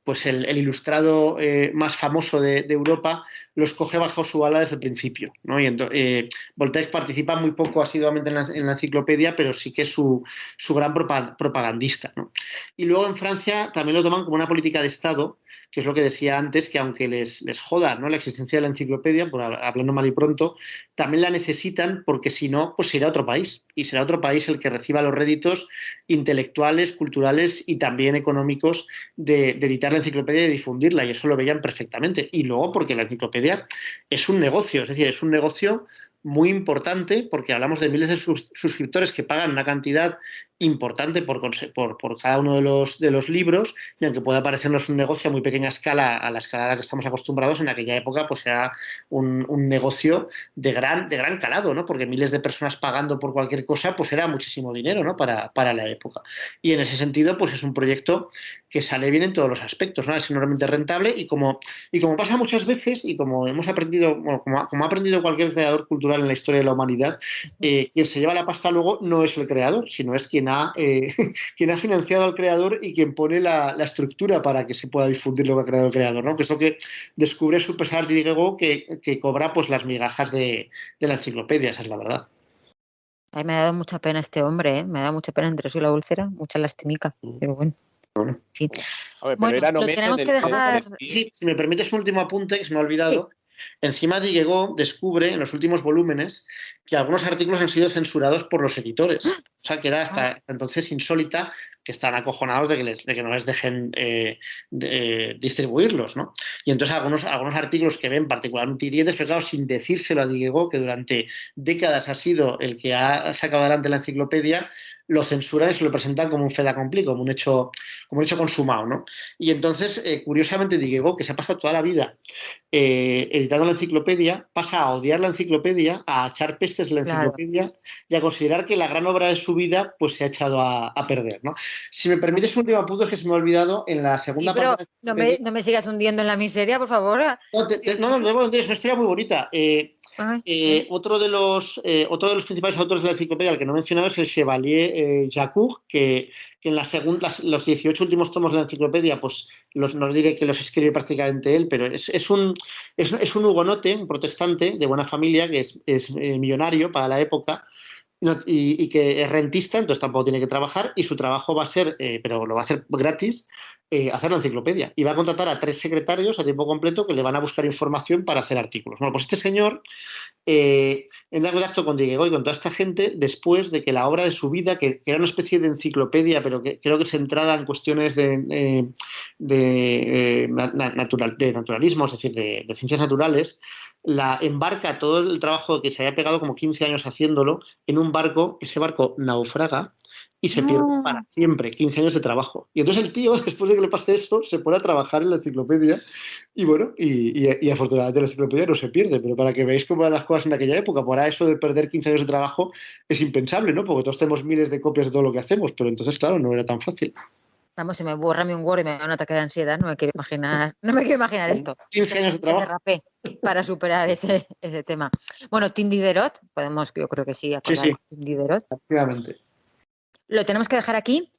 pues el ilustrado más famoso de Europa, los coge bajo su ala desde el principio, ¿no? Y Voltaire participa muy poco asiduamente en la enciclopedia, pero sí que es su gran propagandista, ¿no? Y luego en Francia también lo toman como una política de Estado, que es lo que decía antes, que aunque les joda, ¿no?, la existencia de la enciclopedia, por hablando mal y pronto, también la necesitan porque si no, pues se irá a otro país. Y será otro país el que reciba los réditos intelectuales, culturales y también económicos de editar la enciclopedia y de difundirla. Y eso lo veían perfectamente. Y luego porque la enciclopedia es un negocio, es decir, es un negocio muy importante porque hablamos de miles de suscriptores que pagan una cantidad importante por cada uno de los libros, y aunque pueda parecernos un negocio a muy pequeña escala, a la escala a la que estamos acostumbrados, en aquella época pues era un negocio de gran calado, ¿no? Porque miles de personas pagando por cualquier cosa pues era muchísimo dinero, ¿no?, para la época. Y en ese sentido pues es un proyecto que sale bien en todos los aspectos, ¿no? Es enormemente rentable y como pasa muchas veces y como hemos aprendido, bueno, como ha aprendido cualquier creador cultural en la historia de la humanidad, quien se lleva la pasta luego no es el creador, sino es quien ha financiado al creador y quien pone la estructura para que se pueda difundir lo que ha creado el creador, ¿no? Que es lo que descubre su pesar Diego, que cobra pues las migajas de la enciclopedia, esa es la verdad. Ay, me ha dado mucha pena este hombre, ¿eh? Me ha dado mucha pena entre eso y la úlcera, mucha lastimica, pero bueno. Sí. A ver, pero bueno, lo tenemos que dejar. Sí, si me permites un último apunte que se me ha olvidado. Sí. Encima Diego descubre en los últimos volúmenes que algunos artículos han sido censurados por los editores. O sea, que era hasta entonces insólita, que están acojonados de que no les dejen distribuirlos, ¿no? Y entonces algunos artículos que ven particularmente hirientes, pero claro, sin decírselo a Diego, que durante décadas ha sido el que ha sacado adelante la enciclopedia, lo censuran y se lo presentan como un fait accompli, como un hecho consumado, ¿no? Y entonces, curiosamente, Diego, que se ha pasado toda la vida editando la enciclopedia, pasa a odiar la enciclopedia, a echar pestes de la enciclopedia y a considerar que la gran obra de su vida pues se ha echado a perder, ¿no? Si me permites un último punto, es que se me ha olvidado en la segunda parte. No me sigas hundiendo en la miseria, por favor. No, es una historia muy bonita. Otro de los principales autores de la enciclopedia, al que no he mencionado, es el Chevalier Jacques, que en los 18 últimos tomos de la enciclopedia, pues no os diré que los escribe prácticamente él, pero es un hugonote, un protestante de buena familia, que es millonario para la época, y que es rentista, entonces tampoco tiene que trabajar, y su trabajo va a ser, pero lo va a hacer gratis, hacer la enciclopedia. Y va a contratar a 3 secretarios a tiempo completo que le van a buscar información para hacer artículos. Bueno, pues este señor entra en contacto con Diego y con toda esta gente después de que la obra de su vida, que era una especie de enciclopedia, pero que creo que centrada en cuestiones de naturalismo, es decir, de ciencias naturales, la embarca todo el trabajo que se había pegado como 15 años haciéndolo en un barco. Ese barco naufraga y se pierde para siempre, 15 años de trabajo. Y entonces el tío, después de que le pase eso, se pone a trabajar en la enciclopedia y bueno, y afortunadamente la enciclopedia no se pierde, pero para que veáis cómo eran las cosas en aquella época, por eso de perder 15 años de trabajo es impensable, ¿no? Porque todos tenemos miles de copias de todo lo que hacemos, pero entonces, claro, no era tan fácil. Vamos, si me borra un Word y me da un ataque de ansiedad, no me quiero imaginar esto. 15 años de trabajo. Para superar ese tema. Bueno, Tim Diderot, yo creo que sí, acordar sí. Tim Diderot. Efectivamente. Lo tenemos que dejar aquí.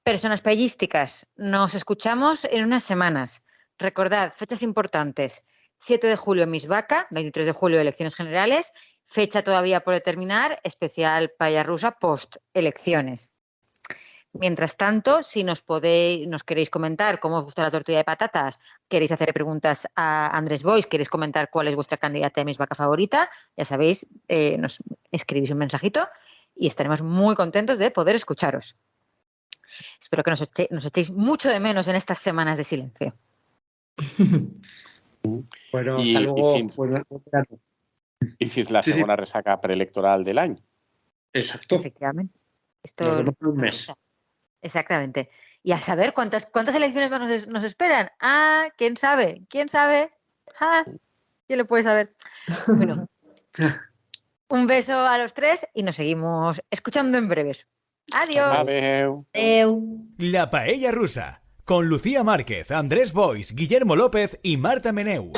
Personas payísticas, nos escuchamos en unas semanas. Recordad, fechas importantes. 7 de julio Miss Vaca, 23 de julio elecciones generales, fecha todavía por determinar, especial Paya Rusa post elecciones. Mientras tanto, si nos queréis comentar cómo os gusta la tortilla de patatas, queréis hacer preguntas a Andrés Boix, queréis comentar cuál es vuestra candidata de Miss Vaca favorita, ya sabéis, nos escribís un mensajito y estaremos muy contentos de poder escucharos. Espero que nos echéis mucho de menos en estas semanas de silencio. Bueno, hasta luego. Y si es la segunda resaca preelectoral del año. Exacto. Efectivamente. Esto un mes. Exactamente. Y a saber cuántas elecciones nos esperan. ¿Quién sabe? ¿Quién le puede saber? Bueno, Un beso a los tres y nos seguimos escuchando en breves. Adiós. Adeu. Adeu. La Paella Rusa, con Lucía Márquez, Andrés Boix, Guillermo López y Marta Meneu.